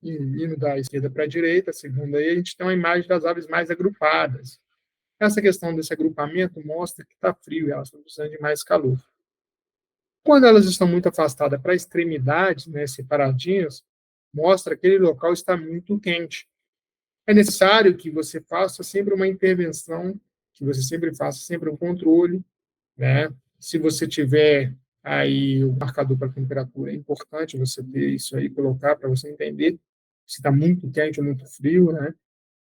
indo da esquerda para a direita, a segunda aí, a gente tem uma imagem das aves mais agrupadas. Essa questão desse agrupamento mostra que está frio e elas estão precisando de mais calor. Quando elas estão muito afastadas para a extremidade, né, separadinhas, mostra que aquele local está muito quente. É necessário que você faça sempre uma intervenção, que você sempre faça sempre um controle, né? Se você tiver aí o marcador para temperatura, é importante você ter isso aí, colocar para você entender se está muito quente ou muito frio, né?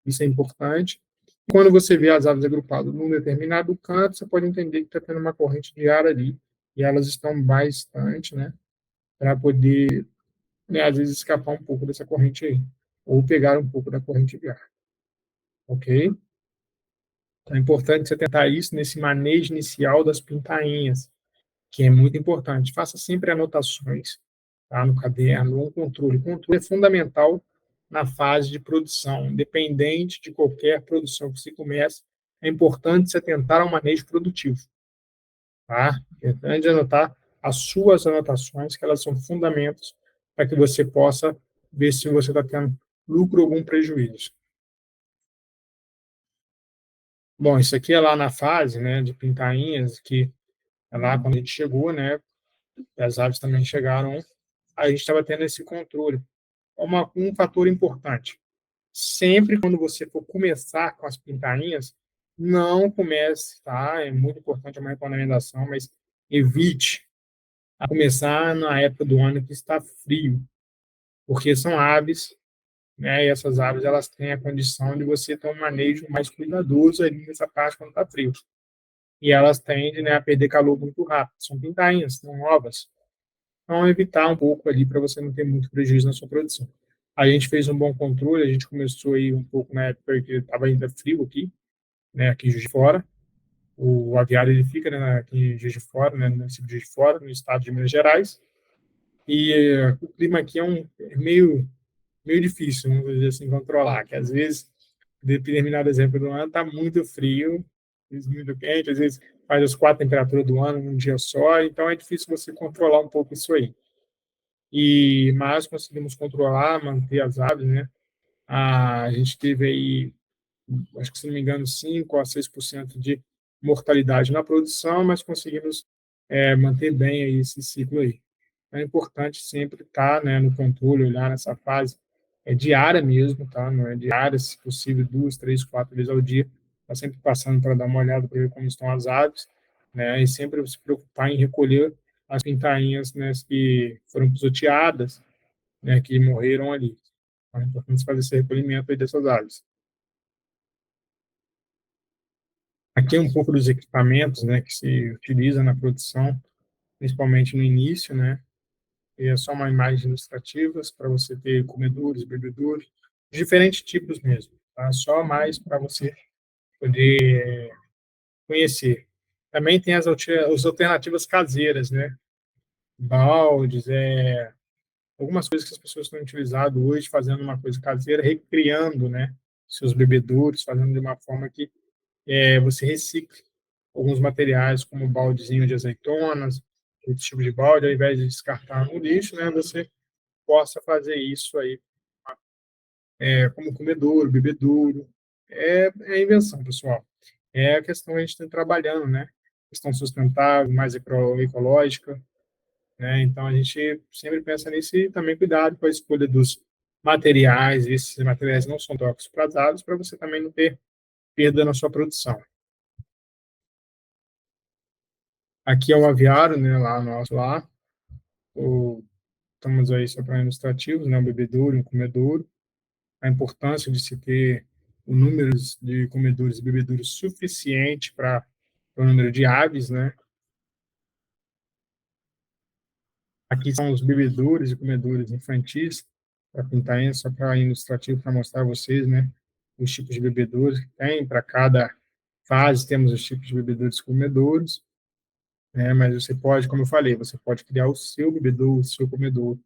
Isso é importante. Quando você vê as aves agrupadas num determinado canto, você pode entender que está tendo uma corrente de ar ali e elas estão bastante, né? Para poder, né, às vezes, escapar um pouco dessa corrente aí, ou pegar um pouco da corrente de ar, ok? Então, é importante você tentar isso nesse manejo inicial das pintainhas, que é muito importante. Faça sempre anotações, tá, no caderno, um controle. O controle é fundamental na fase de produção, independente de qualquer produção que você comece, é importante você tentar um manejo produtivo. Tá? É importante anotar as suas anotações, que elas são fundamentos para que você possa ver se você está tendo lucro ou algum prejuízo. Bom, isso aqui é lá na fase, né, de pintainhas, que é lá quando a gente chegou, né, as aves também chegaram, a gente estava tendo esse controle. Um fator importante, sempre quando você for começar com as pintainhas, não comece, tá? É muito importante uma recomendação, mas evite a começar na época do ano que está frio, porque são aves, né, e essas aves elas têm a condição de você ter um manejo mais cuidadoso ali nessa parte quando está frio. E elas tendem, né, a perder calor muito rápido. São pintainhas, são novas. Então, evitar um pouco ali para você não ter muito prejuízo na sua produção. A gente fez um bom controle, a gente começou aí um pouco na época que estava ainda frio aqui, né, aqui em Juiz de Fora. O aviário ele fica, né, aqui em Juiz de Fora, né, no município de Juiz de Fora, no estado de Minas Gerais. E o clima aqui é meio difícil, vamos dizer assim, controlar, que às vezes, determinado exemplo do ano, está muito frio, às vezes muito quente, às vezes faz as quatro temperaturas do ano num dia só, então é difícil você controlar um pouco isso aí. Mas conseguimos controlar, manter as aves, né? A gente teve aí, acho que se não me engano, 5 a 6% de mortalidade na produção, mas conseguimos manter bem aí esse ciclo aí. É importante sempre estar, né, no controle, olhar nessa fase diária mesmo, tá? Não é diária, se possível, 2, 3, 4 vezes ao dia. Está sempre passando para dar uma olhada para ver como estão as aves, né? E sempre se preocupar em recolher as pintainhas, né, que foram pisoteadas, né, que morreram ali. Então, é importante fazer esse recolhimento aí dessas aves. Aqui é um pouco dos equipamentos, né, que se utiliza na produção, principalmente no início, né? e é só uma imagem ilustrativa para você ter comedouros, bebedouros, diferentes tipos mesmo, tá? Só mais para você poder conhecer. Também tem as alternativas caseiras, né? Baldes, algumas coisas que as pessoas estão utilizando hoje, fazendo uma coisa caseira, recriando, né? Seus bebedouros, fazendo de uma forma que você recicla alguns materiais, como baldezinho de azeitonas, esse tipo de balde, ao invés de descartar no lixo, né? Você possa fazer isso aí como comedouro, bebedouro. É invenção, pessoal. É a questão que a gente está trabalhando, né? Questão sustentável, mais ecológica, né? Então, a gente sempre pensa nisso e também cuidado com a escolha dos materiais. Esses materiais não são tóxicos para as aves, para você também não ter perda na sua produção. Aqui é o aviário, né? Lá nosso lá. Estamos aí só para ilustrativos, né? Um bebedouro, um comedouro. A importância de se ter o número de comedores e bebedouros suficiente para o número de aves, né? Aqui são os bebedouros e comedouros infantis, para pintar isso, só para ilustrativo, para mostrar a vocês, né? Os tipos de bebedouros que tem, para cada fase temos os tipos de bebedouros e comedouros, né? Mas você pode, como eu falei, você pode criar o seu bebedouro, o seu comedouro,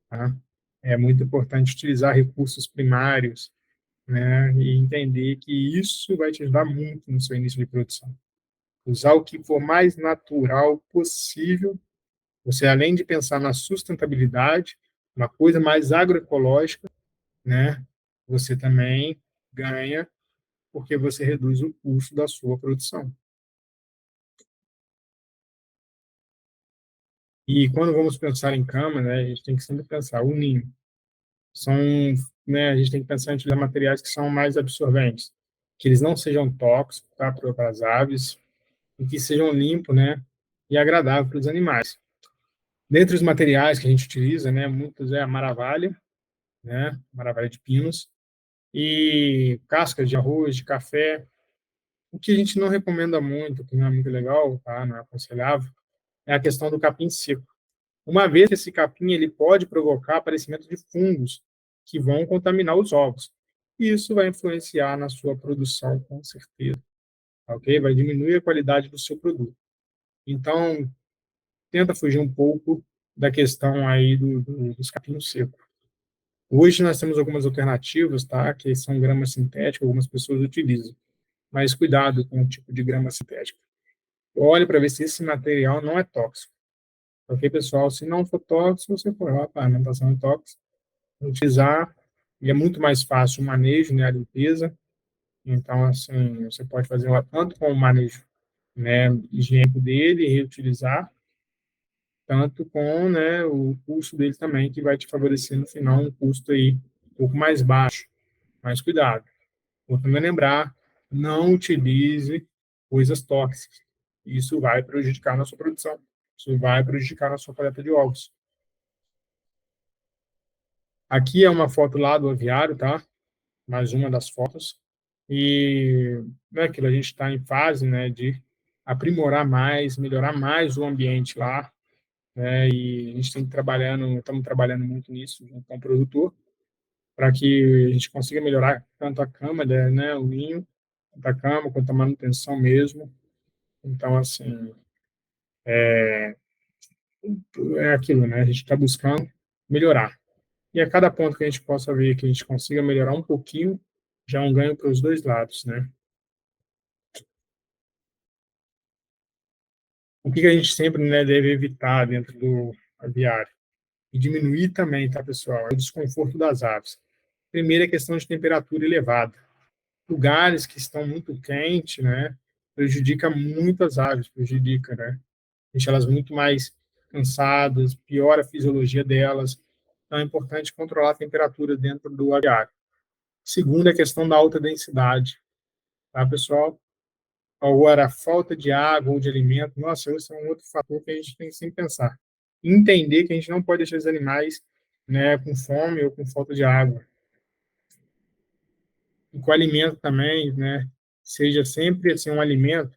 tá? É muito importante utilizar recursos primários, né? E entender que isso vai te ajudar muito no seu início de produção. Usar o que for mais natural possível. Você, além de pensar na sustentabilidade, uma coisa mais agroecológica, né? Você também ganha porque você reduz o custo da sua produção. E quando vamos pensar em cama, né, a gente tem que sempre pensar o ninho. São, né, a gente tem que pensar em utilizar materiais que são mais absorventes, que eles não sejam tóxicos, tá, para as aves, e que sejam limpos, né, e agradáveis para os animais. Dentre os materiais que a gente utiliza, né, muitos é a maravalha, né, maravalha de pinos, e cascas de arroz, de café. O que a gente não recomenda muito, que não é muito legal, tá, não é aconselhável, é a questão do capim seco. Uma vez que esse capim ele pode provocar aparecimento de fungos que vão contaminar os ovos. E isso vai influenciar na sua produção, com certeza, ok? Vai diminuir a qualidade do seu produto. Então, tenta fugir um pouco da questão aí dos capins secos. Hoje nós temos algumas alternativas, tá? Que são grama sintética, algumas pessoas utilizam. Mas cuidado com o tipo de grama sintética. Olhe para ver se esse material não é tóxico. Ok, pessoal? Se não for tóxico, você for lá para a alimentação é tóxica, utilizar, e é muito mais fácil o manejo, né, a limpeza. Então, assim, você pode fazer lá tanto com o manejo, né, higiênico dele, reutilizar, tanto com, né, o custo dele também, que vai te favorecer no final um custo aí um pouco mais baixo. Mas cuidado. Vou também lembrar, não utilize coisas tóxicas. Isso vai prejudicar na sua produção. Isso vai prejudicar na sua coleta de ovos. Aqui é uma foto lá do aviário, tá? Mais uma das fotos. E não é aquilo, a gente está em fase, né, de aprimorar mais, melhorar mais o ambiente lá, né? E a gente tem trabalhando, estamos trabalhando muito nisso junto com o produtor, para que a gente consiga melhorar tanto a cama, né, o ninho, da cama, quanto a manutenção mesmo. Então, assim, é aquilo, né? A gente está buscando melhorar. E a cada ponto que a gente possa ver que a gente consiga melhorar um pouquinho, já é um ganho para os dois lados, né? O que a gente sempre, né, deve evitar dentro do aviário? E diminuir também, tá, pessoal? É o desconforto das aves. Primeiro, é a questão de temperatura elevada. Lugares que estão muito quentes, né, prejudica muito as aves, prejudica, né? Deixa elas muito mais cansadas, piora a fisiologia delas. Então, é importante controlar a temperatura dentro do aviário. Segundo, é a questão da alta densidade, tá, pessoal? Agora, a falta de água ou de alimento, nossa, esse é um outro fator que a gente tem que sempre pensar. Entender que a gente não pode deixar os animais, né, com fome ou com falta de água. E com o alimento também, né, seja sempre assim, um alimento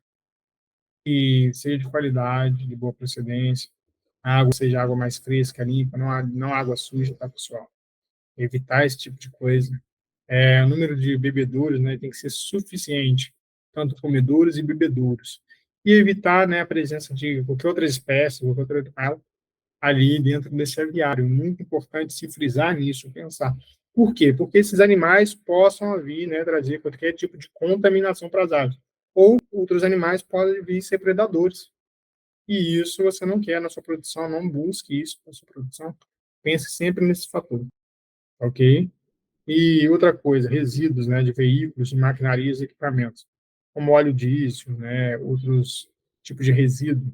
que seja de qualidade, de boa procedência, a água seja água mais fresca, limpa, não água suja, tá, pessoal? Evitar esse tipo de coisa. O número de bebedouros, né, tem que ser suficiente, tanto comedouros e bebedouros. E evitar, né, a presença de qualquer outra espécie, qualquer outro animal ali dentro desse aviário. Muito importante se frisar nisso, pensar. Por quê? Porque esses animais possam vir, né, trazer qualquer tipo de contaminação para as aves. Ou outros animais podem vir ser predadores. E isso você não quer na sua produção, não busque isso na sua produção. Pense sempre nesse fator, ok? E outra coisa, resíduos, né, de veículos, de maquinarias e equipamentos, como óleo diesel, né, outros tipos de resíduo,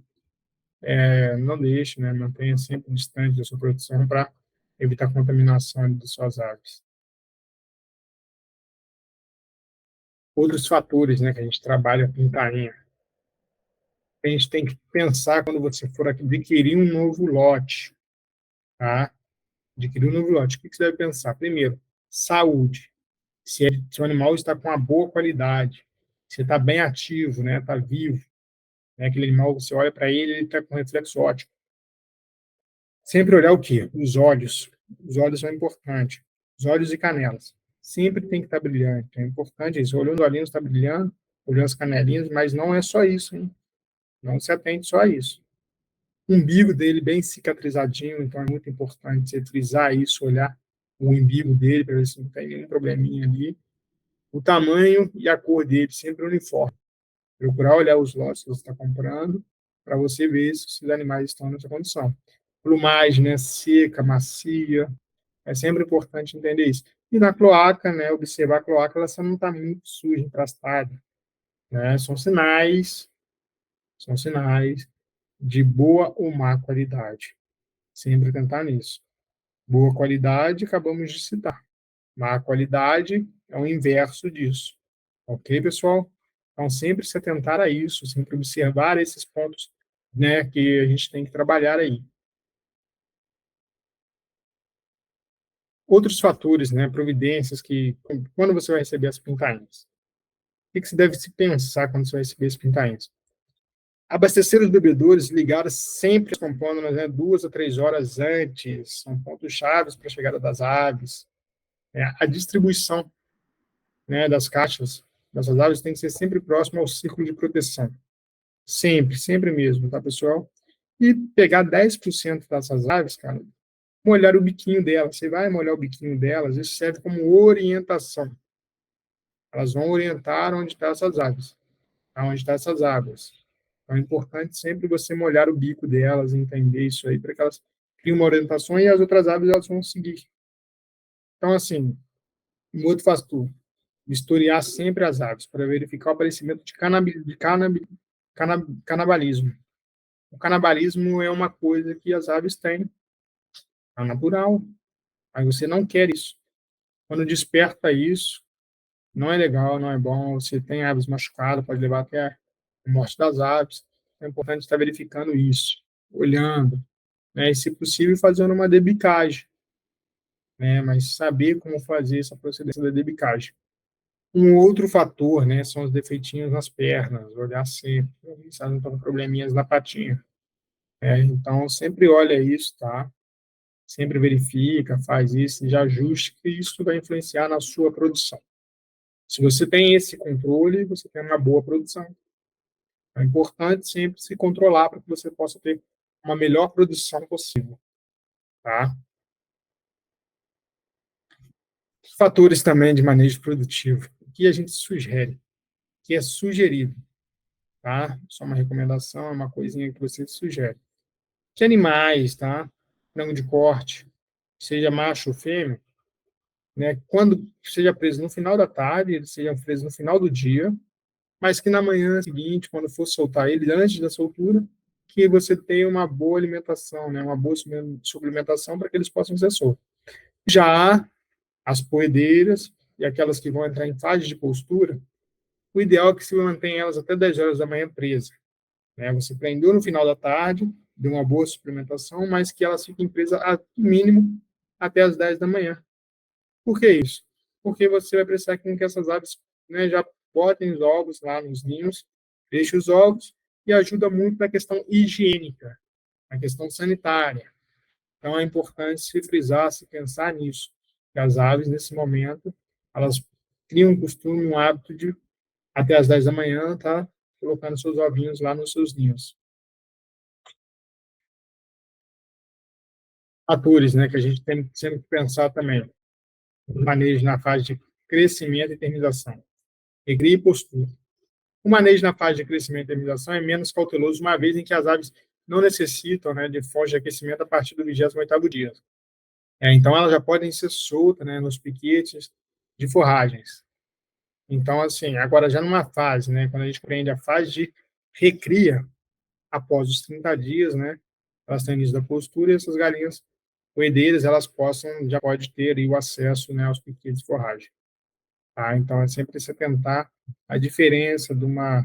não deixe, né, mantenha sempre distante da sua produção para evitar contaminação das suas aves. Outros fatores, né, que a gente trabalha com tainha, a gente tem que pensar quando você for adquirir um novo lote, tá? Adquirir um novo lote, o que você deve pensar? Primeiro, saúde. Se o animal está com uma boa qualidade, se está bem ativo, né, está vivo, né, aquele animal, você olha para ele, ele está com reflexo óptico. Sempre olhar o quê? Os olhos. Os olhos são importantes. Os olhos e canelas. Sempre tem que estar brilhante. É importante isso. Olhando o olhinho está brilhando, olhando as canelinhas, mas não é só isso, hein? Não se atente só a isso. O umbigo dele bem cicatrizadinho, então é muito importante você frisar isso, olhar o umbigo dele para ver se não tem nenhum probleminha ali. O tamanho e a cor dele, sempre uniforme. Procurar olhar os lotes que você está comprando para você ver se os animais estão nessa condição. Plumagem, né, seca, macia, é sempre importante entender isso. E na cloaca, né, observar a cloaca, ela só não está muito suja, encrastada, né, são sinais de boa ou má qualidade. Sempre tentar nisso. Boa qualidade, acabamos de citar. Má qualidade é o inverso disso. Ok, pessoal? Então, sempre se atentar a isso, sempre observar esses pontos, né, que a gente tem que trabalhar aí. Outros fatores, né, providências que, quando você vai receber as pintainhas, o que você deve se pensar quando você vai receber as pintainhas? Abastecer os bebedouros, ligar sempre as campanas, né, 2 a 3 horas antes, são pontos chaves para a chegada das aves. A distribuição, né, das caixas dessas aves tem que ser sempre próximo ao círculo de proteção. Sempre, sempre mesmo, tá, pessoal? E pegar 10% dessas aves, cara, molhar o biquinho delas. Você vai molhar o biquinho delas, isso serve como orientação. Elas vão orientar onde estão essas aves, onde estão essas águas. Então, é importante sempre você molhar o bico delas, entender isso aí, para que elas criem uma orientação e as outras aves elas vão seguir. Então, assim, um outro fator, vistoriar sempre as aves para verificar o aparecimento de canibalismo. O canibalismo é uma coisa que as aves têm, é natural, mas você não quer isso. Quando desperta isso, não é legal, não é bom. Você tem aves machucadas, pode levar até a morte das aves. É importante estar verificando isso, olhando, né? E, se possível, fazendo uma debicagem, né? Mas saber como fazer essa procedência da debicagem. Um outro fator, né, são os defeitinhos nas pernas, olhar sempre, se elas não estão com probleminhas na patinha. Então, sempre olha isso, tá? Sempre verifica, faz isso e já ajuste, que isso vai influenciar na sua produção. Se você tem esse controle, você tem uma boa produção. É importante sempre se controlar para que você possa ter uma melhor produção possível, tá? Fatores também de manejo produtivo. O que a gente sugere? O que é sugerido, tá? Só uma recomendação, é uma coisinha que você sugere. Que animais, tá? Frango de corte, seja macho ou fêmea, né? Quando seja preso no final da tarde, ele seja preso no final do dia, mas que na manhã seguinte, quando for soltar ele, antes da soltura, que você tenha uma boa alimentação, né? Uma boa suplementação para que eles possam ser soltos. Já as poedeiras e aquelas que vão entrar em fase de postura, o ideal é que se mantenha elas até 10 horas da manhã presas, né? Você prendeu no final da tarde, deu uma boa suplementação, mas que elas fiquem presas, a mínimo, até as 10 da manhã. Por que isso? Porque você vai precisar que essas aves, né, já botem os ovos lá nos ninhos, deixe os ovos, e ajuda muito na questão higiênica. a questão sanitária. Então, é importante se frisar, se pensar nisso, que as aves, nesse momento, elas criam um costume, um hábito de, até as 10 da manhã, tá colocando seus ovinhos lá nos seus ninhos. Fatores, né, que a gente tem sempre que pensar também. O manejo na fase de crescimento e terminação. Recria e postura. O manejo na fase de crescimento e terminação é menos cauteloso, uma vez em que as aves não necessitam, né, de fonte de aquecimento a partir do 28º dia. Então, elas já podem ser soltas, né, nos piquetes de forragens. Então, assim, agora já numa fase, né, quando a gente prende a fase de recria, após os 30 dias, né, elas têm início da postura e essas galinhas poedeiras, elas já pode ter aí o acesso, né, aos piquetes de forragem. Tá? Então, é sempre se atentar à diferença de uma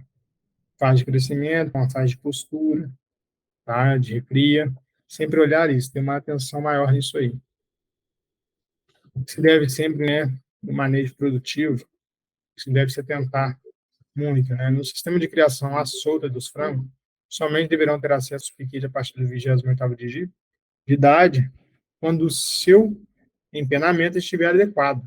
fase de crescimento, uma fase de postura, tá? De recria, sempre olhar isso, ter uma atenção maior nisso aí. Se deve sempre, né, no manejo produtivo, se deve se atentar muito, né? No sistema de criação à solta dos frangos, somente deverão ter acesso aos piquetes a partir do 28º dia de idade, quando o seu empenamento estiver adequado,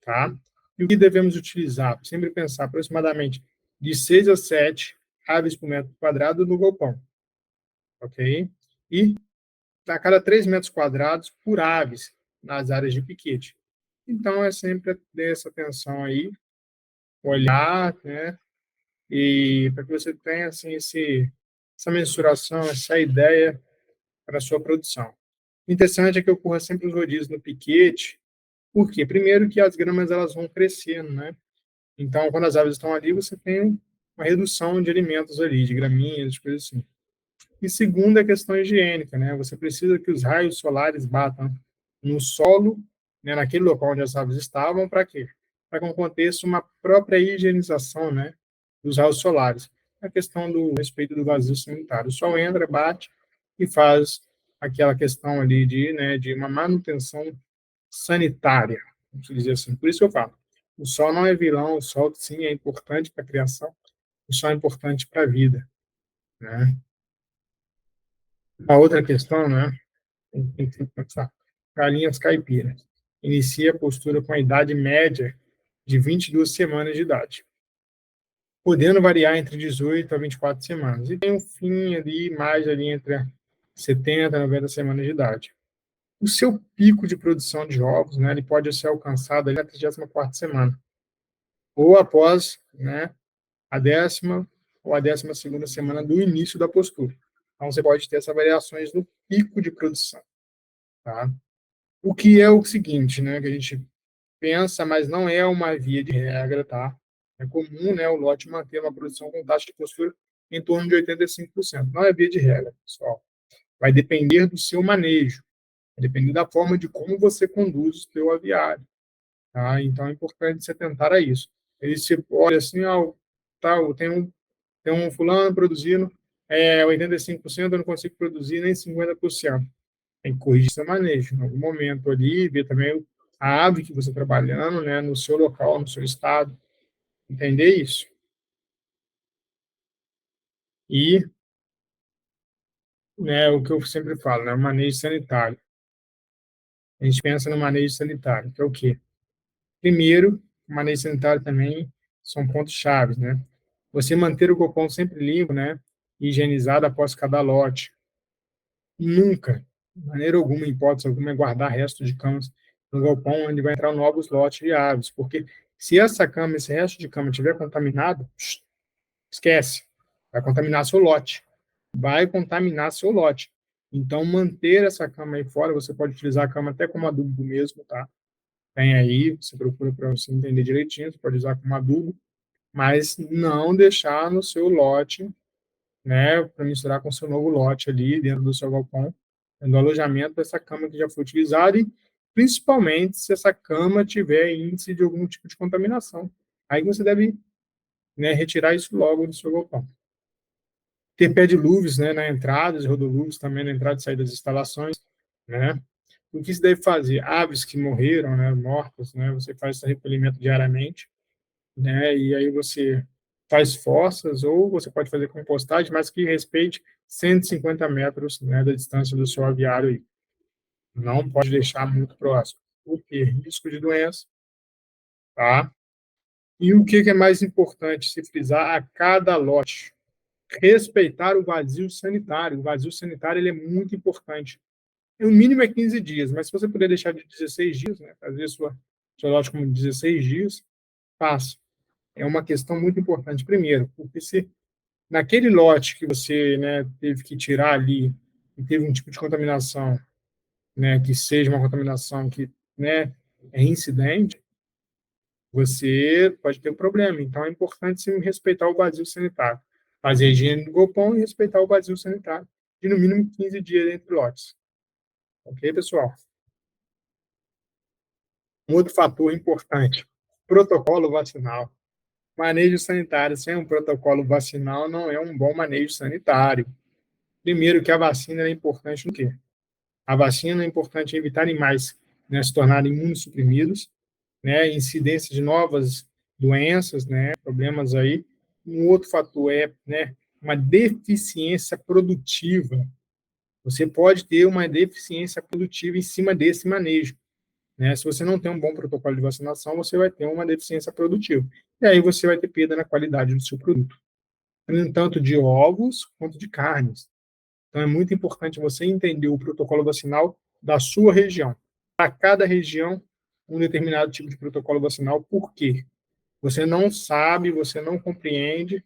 tá? E o que devemos utilizar? Sempre pensar aproximadamente de 6 a 7 aves por metro quadrado no galpão, ok? E a cada 3 metros quadrados por aves nas áreas de piquete. Então, é sempre ter essa atenção aí, olhar, né? E para que você tenha, assim, essa mensuração, essa ideia para a sua produção. O interessante é que ocorra sempre os rodízios no piquete. Por quê? Primeiro que as gramas elas vão crescendo, né? Então, quando as aves estão ali, você tem uma redução de alimentos ali, de gramíneas, coisas assim. E segundo, a questão higiênica, né? Você precisa que os raios solares batam no solo, né, naquele local onde as aves estavam, para quê? Para que aconteça uma própria higienização, né, dos raios solares. A questão do respeito do vazio sanitário. O sol entra, bate e faz aquela questão ali de, né, de uma manutenção sanitária, vamos dizer assim. Por isso que eu falo, o sol não é vilão, o sol sim é importante para a criação, o sol é importante para a vida, né? A outra questão, né, tem que pensar, galinhas caipiras. Inicia a postura com a idade média de 22 semanas de idade, podendo variar entre 18 a 24 semanas. E tem um fim ali, mais ali entre 70 a 90 semanas de idade. O seu pico de produção de ovos, né, ele pode ser alcançado ali na 34ª semana, ou após, né, a 10ª ou a 12ª semana do início da postura. Então, você pode ter essas variações no pico de produção, tá? O que é o seguinte, né, que a gente pensa, mas não é uma via de regra, tá? É comum, né, o lote manter uma produção com taxa de postura em torno de 85%. Não é via de regra, pessoal. Vai depender do seu manejo, vai depender da forma de como você conduz o seu aviário, tá? Então, é importante se atentar a isso. Ele se olha assim, tá, tem um fulano produzindo 85%, eu não consigo produzir nem 50%. Tem que corrigir seu manejo. Em algum momento ali, ver também a ave que você está trabalhando, né, no seu local, no seu estado. Entender isso. E, né, o que eu sempre falo, né, o manejo sanitário. A gente pensa no manejo sanitário, que é o quê? Primeiro, o manejo sanitário também são pontos chaves, né? Você manter o cocão sempre limpo, né, higienizado após cada lote. Nunca, de maneira alguma, hipótese alguma, é guardar resto de camas no galpão onde vai entrar novos lotes de aves, porque se essa cama, esse resto de cama estiver contaminado, esquece, vai contaminar seu lote, vai contaminar seu lote. Então, manter essa cama aí fora, você pode utilizar a cama até como adubo mesmo, tá? Tem aí, você procura para você entender direitinho, você pode usar como adubo, mas não deixar no seu lote, né, para misturar com o seu novo lote ali dentro do seu galpão, do alojamento dessa cama que já foi utilizada e principalmente se essa cama tiver índice de algum tipo de contaminação. Aí você deve, né, retirar isso logo do seu galpão. Ter pé de luves, né, na entrada, e rodoluvres também na entrada e saída das instalações, né? O que se deve fazer? Aves que morreram, né, mortas, né, você faz esse recolhimento diariamente, né, e aí você faz fossas, ou você pode fazer compostagem, mas que respeite 150 metros, né, da distância do seu aviário aí. Não pode deixar muito próximo, porque risco de doença, tá? E o que é mais importante se frisar a cada lote? Respeitar o vazio sanitário. O vazio sanitário ele é muito importante. O mínimo é 15 dias, mas se você puder deixar de 16 dias, né, fazer sua lote como 16 dias, faça. É uma questão muito importante, primeiro, porque se naquele lote que você, né, teve que tirar ali e teve um tipo de contaminação, né, que seja uma contaminação que, né, é incidente, você pode ter um problema. Então, é importante sim respeitar o vazio sanitário. Fazer a higiene do galpão e respeitar o vazio sanitário de no mínimo 15 dias entre lotes. Ok, pessoal? Um outro fator importante, protocolo vacinal. Manejo sanitário sem um protocolo vacinal não é um bom manejo sanitário. Primeiro que a vacina é importante no quê? A vacina é importante em evitar animais, né, se tornarem imunossuprimidos, né, incidência de novas doenças, né, problemas aí. Um outro fator é, né, uma deficiência produtiva. Você pode ter uma deficiência produtiva em cima desse manejo. Né? Se você não tem um bom protocolo de vacinação, você vai ter uma deficiência produtiva. E aí você vai ter perda na qualidade do seu produto. Tanto de ovos quanto de carnes. Então é muito importante você entender o protocolo vacinal da sua região. Para cada região, um determinado tipo de protocolo vacinal. Por quê? Você não sabe, você não compreende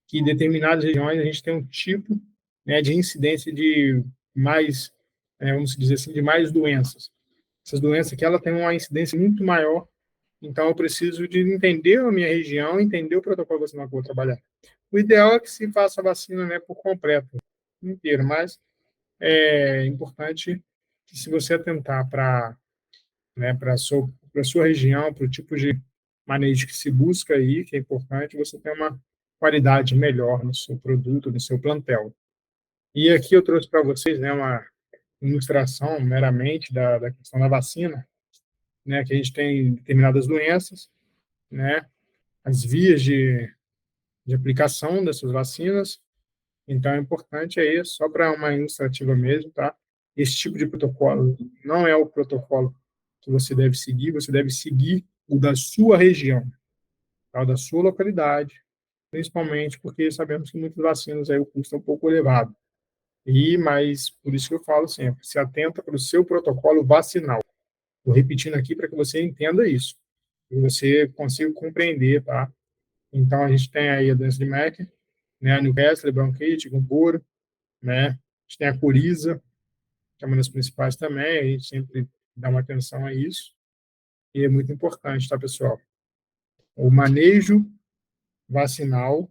que em determinadas regiões a gente tem um tipo, né, de incidência de mais, vamos dizer assim, de mais doenças. Essas doenças aqui, ela tem uma incidência muito maior, então eu preciso de entender a minha região, entender o protocolo vacinal que eu vou trabalhar. O ideal é que se faça a vacina, né, por completo, inteiro, mas é importante que se você atentar para, né, para a sua região, para o tipo de manejo que se busca aí, que é importante, você ter uma qualidade melhor no seu produto, no seu plantel. E aqui eu trouxe para vocês, né, uma ilustração meramente da questão da vacina, né, que a gente tem determinadas doenças, né, as vias de aplicação dessas vacinas. Então, é importante aí, só para uma ilustrativa mesmo, tá? Esse tipo de protocolo não é o protocolo que você deve seguir o da sua região, tá? O da sua localidade, principalmente porque sabemos que muitas vacinas aí o custo é um pouco elevado. Mas por isso que eu falo sempre, se atenta para o seu protocolo vacinal. Estou repetindo aqui para que você entenda isso, e você consiga compreender, tá? Então, a gente tem aí a doença de Mac, né, a Newcastle, bronquite, gumboro, né? A gente tem a coriza, que é uma das principais também, a gente sempre dá uma atenção a isso, e é muito importante, tá, pessoal? O manejo vacinal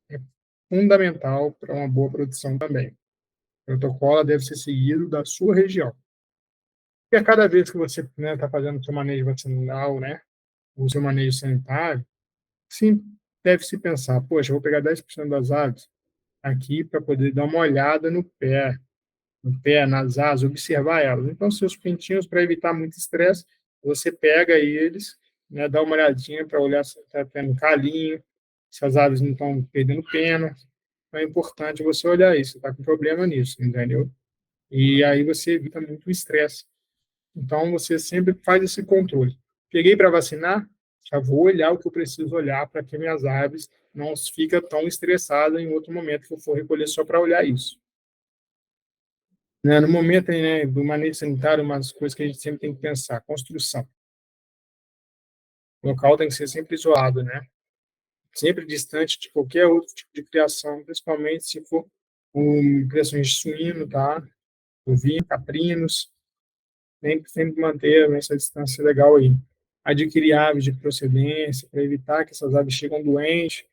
é fundamental para uma boa produção também. O protocolo deve ser seguido da sua região. E a cada vez que você está, né, fazendo o seu manejo vacinal, né, o seu manejo sanitário, sim, deve-se pensar, poxa, eu vou pegar 10% das aves aqui para poder dar uma olhada no pé, nas asas, observar elas. Então, seus pintinhos, para evitar muito estresse, você pega eles, né, dá uma olhadinha para olhar se está tendo calinho, se as aves não estão perdendo pena. Então, é importante você olhar isso, está com problema nisso, entendeu? E aí você evita muito o estresse. Então, você sempre faz esse controle. Peguei para vacinar, já vou olhar o que eu preciso olhar para que minhas aves não fiquem tão estressadas em outro momento que eu for recolher só para olhar isso. Né, no momento, né, do manejo sanitário, umas coisas que a gente sempre tem que pensar, construção. O local tem que ser sempre isolado, né? Sempre distante de qualquer outro tipo de criação, principalmente se for criações de suíno, tá? Ovino, caprinos, sempre manter essa distância legal aí. Adquirir aves de procedência, para evitar que essas aves cheguem doentes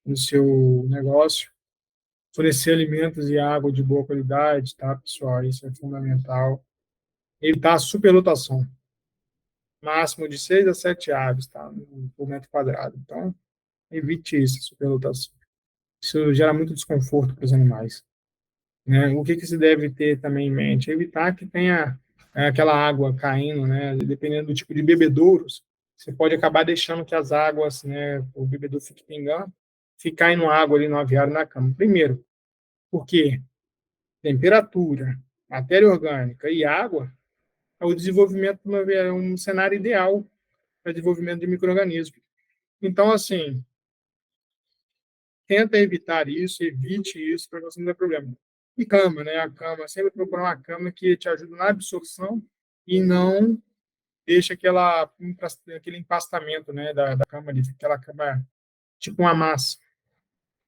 no seu negócio. Fornecer alimentos e água de boa qualidade, tá, pessoal? Isso é fundamental. Evitar a superlotação. Máximo de 6 a 7 aves, tá, por metro quadrado. Então, evite isso, superlotação. Isso gera muito desconforto para os animais. Né? O que, que se deve ter também em mente? Evitar que tenha aquela água caindo, né? Dependendo do tipo de bebedouros, você pode acabar deixando que as águas, né, o bebedouro fique pingando, ficar indo água ali no aviário na cama. Primeiro, porque temperatura, matéria orgânica e água é o desenvolvimento, é um cenário ideal para desenvolvimento de micro-organismos. Então, assim, tenta evitar isso, evite isso para você não ter problema. E cama, né? A cama, sempre procurar uma cama que te ajude na absorção e não deixa aquele empastamento, né, da cama ali, aquela cama tipo uma massa,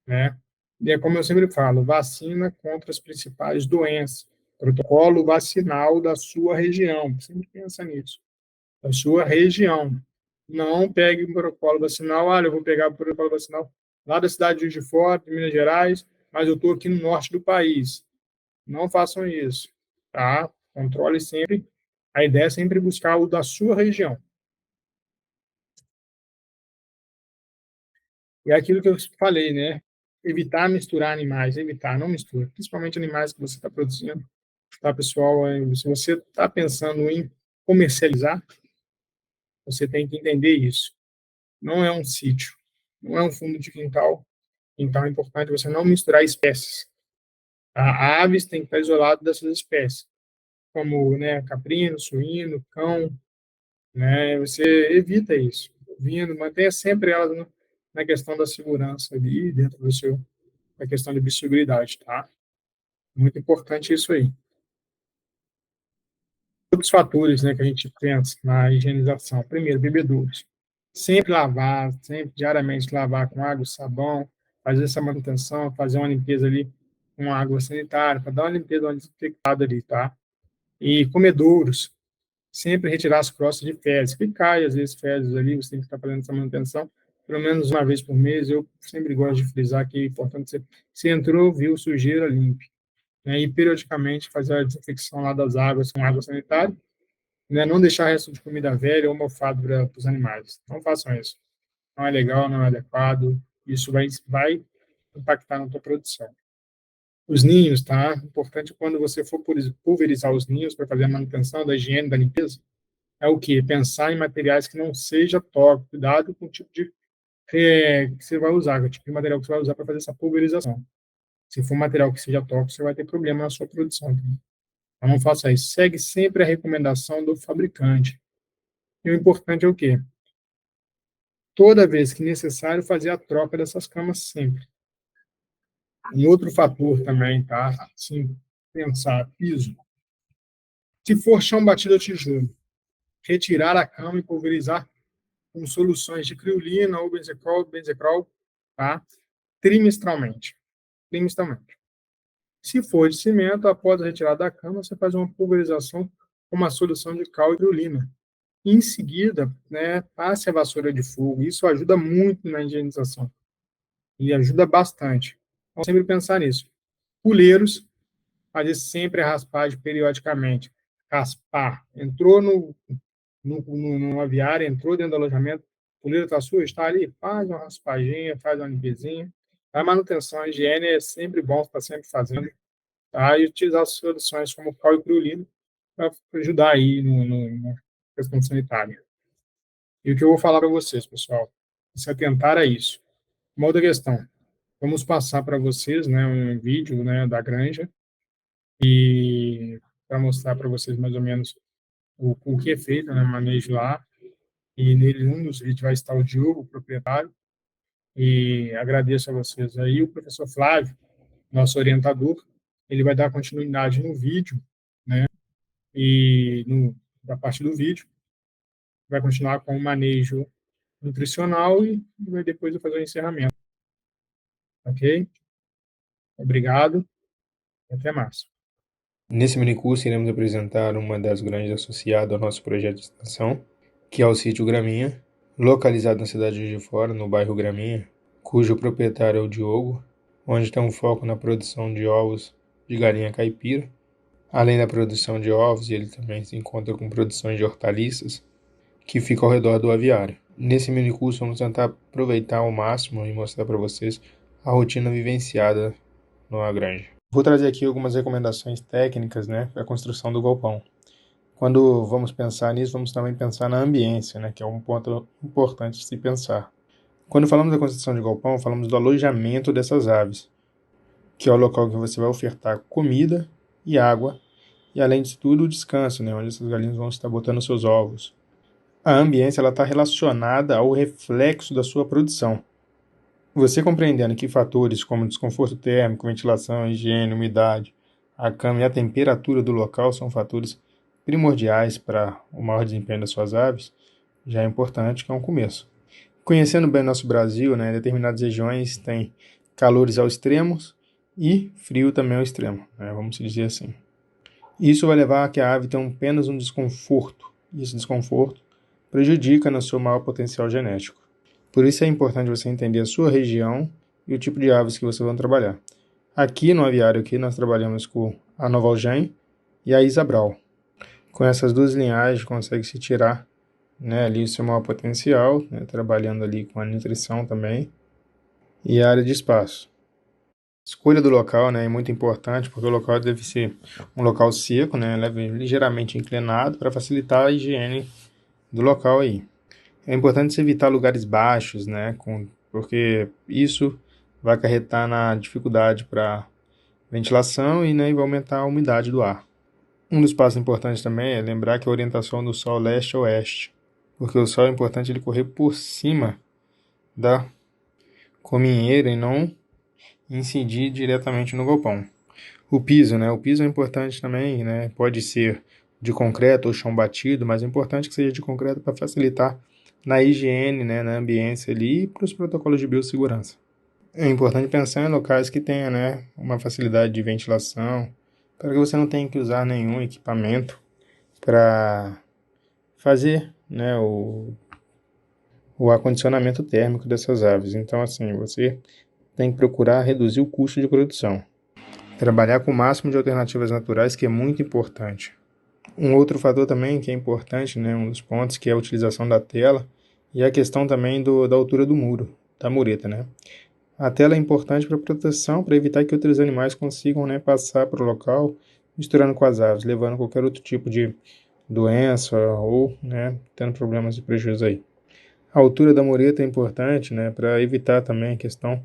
né? E é como eu sempre falo, vacina contra as principais doenças, protocolo vacinal da sua região, sempre pensa nisso, da sua região. Não pegue um protocolo vacinal, olha, eu vou pegar o protocolo vacinal lá da cidade de Juiz de Fora, de Minas Gerais, mas eu estou aqui no norte do país. Não façam isso, tá? Controle sempre. A ideia é sempre buscar o da sua região. E é aquilo que eu falei, né? Evitar misturar animais, evitar, não mistura. Principalmente animais que você está produzindo, tá, pessoal? Se você está pensando em comercializar, você tem que entender isso. Não é um sítio, não é um fundo de quintal, então é importante você não misturar espécies. A aves tem que estar isolado dessas espécies, como, né, caprino, suíno, cão, né? Você evita isso. Vindo, mantenha sempre elas na questão da segurança ali, dentro do seu, da questão de biosseguridade, tá? Muito importante isso aí. Outros fatores, né, que a gente pensa na higienização. Primeiro, bebedouros. Sempre lavar, sempre diariamente lavar com água e sabão, fazer essa manutenção, fazer uma limpeza ali com água sanitária, para dar uma limpeza, uma desinfectada ali, tá? E comedouros, sempre retirar as crostas de fezes, que cai às vezes fezes ali, você tem que estar fazendo essa manutenção, pelo menos uma vez por mês. Eu sempre gosto de frisar que é importante você entrou, viu sujeira, limpe, né? E periodicamente fazer a desinfecção lá das águas com água sanitária, né? Não deixar resto de comida velha ou mofado para os animais. Não façam isso. Não é legal, não é adequado. Isso vai impactar na tua produção. Os ninhos, tá? Importante quando você for pulverizar os ninhos para fazer a manutenção da higiene, da limpeza, é o quê? Pensar em materiais que não seja tóxico. Cuidado com o tipo de que você vai usar, o tipo de material que você vai usar para fazer essa pulverização. Se for material que seja tóxico, você vai ter problema na sua produção. Tá? Então, não faça isso. Segue sempre a recomendação do fabricante. E o importante é o quê? Toda vez que necessário, fazer a troca dessas camas sempre. Um outro fator também, tá? Sim, pensar, piso. Se for chão batido ou tijolo, retirar a cama e pulverizar com soluções de criolina ou benzecrol, tá? Trimestralmente. Trimestralmente. Se for de cimento, após a retirada da cama, você faz uma pulverização com uma solução de cal e criolina. Em seguida, né, passe a vassoura de fogo. Isso ajuda muito na higienização. E ajuda bastante. Então, sempre pensar nisso. Puleiros, fazer sempre a raspagem periodicamente. Raspar. Entrou no aviário, entrou dentro do alojamento, o puleiro está sujo, está ali, faz uma raspadinha, faz uma limpezinha. A manutenção, a higiene é sempre bom, está sempre fazendo. Tá? E utilizar as soluções como cal e criolina para ajudar aí na questão sanitária. E o que eu vou falar para vocês, pessoal, é se atentar a isso. Uma outra questão, vamos passar para vocês, né, um vídeo, né, da granja, e para mostrar para vocês mais ou menos o que é feito, né, manejo lá, e nele, um dos vídeos vai estar o Diogo, o proprietário, e agradeço a vocês aí, o professor Flávio, nosso orientador, ele vai dar continuidade no vídeo, né, e da parte do vídeo, vai continuar com o manejo nutricional e depois eu fazer o encerramento, ok? Obrigado, e até mais. Nesse minicurso, iremos apresentar uma das granjas associadas ao nosso projeto de extensão, que é o sítio Graminha, localizado na cidade de Juiz de Fora, no bairro Graminha, cujo proprietário é o Diogo, onde tem um foco na produção de ovos de galinha caipira. Além da produção de ovos, ele também se encontra com produções de hortaliças, que fica ao redor do aviário. Nesse minicurso, vamos tentar aproveitar ao máximo e mostrar para vocês a rotina vivenciada numa granja. Vou trazer aqui algumas recomendações técnicas, né, para a construção do galpão. Quando vamos pensar nisso, vamos também pensar na ambiência, né, que é um ponto importante de se pensar. Quando falamos da construção de galpão, falamos do alojamento dessas aves, que é o local que você vai ofertar comida e água, e além disso tudo, o descanso, né, onde essas galinhas vão estar botando seus ovos. A ambiência está relacionada ao reflexo da sua produção. Você compreendendo que fatores como desconforto térmico, ventilação, higiene, umidade, a cama e a temperatura do local são fatores primordiais para o maior desempenho das suas aves, já é importante, que é um começo. Conhecendo bem o nosso Brasil, né, determinadas regiões têm calores ao extremos e frio também ao extremo, né, vamos dizer assim. Isso vai levar a que a ave tenha apenas um desconforto, e esse desconforto prejudica no seu maior potencial genético. Por isso é importante você entender a sua região e o tipo de aves que você vai trabalhar. Aqui no aviário nós trabalhamos com a Nova Algem e a Isabral. Com essas duas linhagens consegue se tirar, né, ali o seu maior potencial, né, trabalhando ali com a nutrição também e a área de espaço. A escolha do local, né, é muito importante, porque o local deve ser um local seco, né, ligeiramente inclinado para facilitar a higiene do local aí. É importante se evitar lugares baixos, né, porque isso vai acarretar na dificuldade para ventilação e, né, vai aumentar a umidade do ar. Um dos passos importantes também é lembrar que a orientação do sol leste-oeste, porque o sol é importante ele correr por cima da cominheira e não incidir diretamente no galpão. O piso, né, o piso é importante também, né, pode ser de concreto ou chão batido, mas é importante que seja de concreto para facilitar na higiene, né, na ambiência ali e para os protocolos de biossegurança. É importante pensar em locais que tenham, né, uma facilidade de ventilação, para que você não tenha que usar nenhum equipamento para fazer, né, o acondicionamento térmico dessas aves. Então, assim, você tem que procurar reduzir o custo de produção. Trabalhar com o máximo de alternativas naturais, que é muito importante. Um outro fator também que é importante, né, um dos pontos, que é a utilização da tela e a questão também da altura do muro, da mureta, né. A tela é importante para proteção, para evitar que outros animais consigam, né, passar para o local, misturando com as aves, levando qualquer outro tipo de doença ou, né, tendo problemas de prejuízo aí. A altura da mureta é importante, né, para evitar também a questão,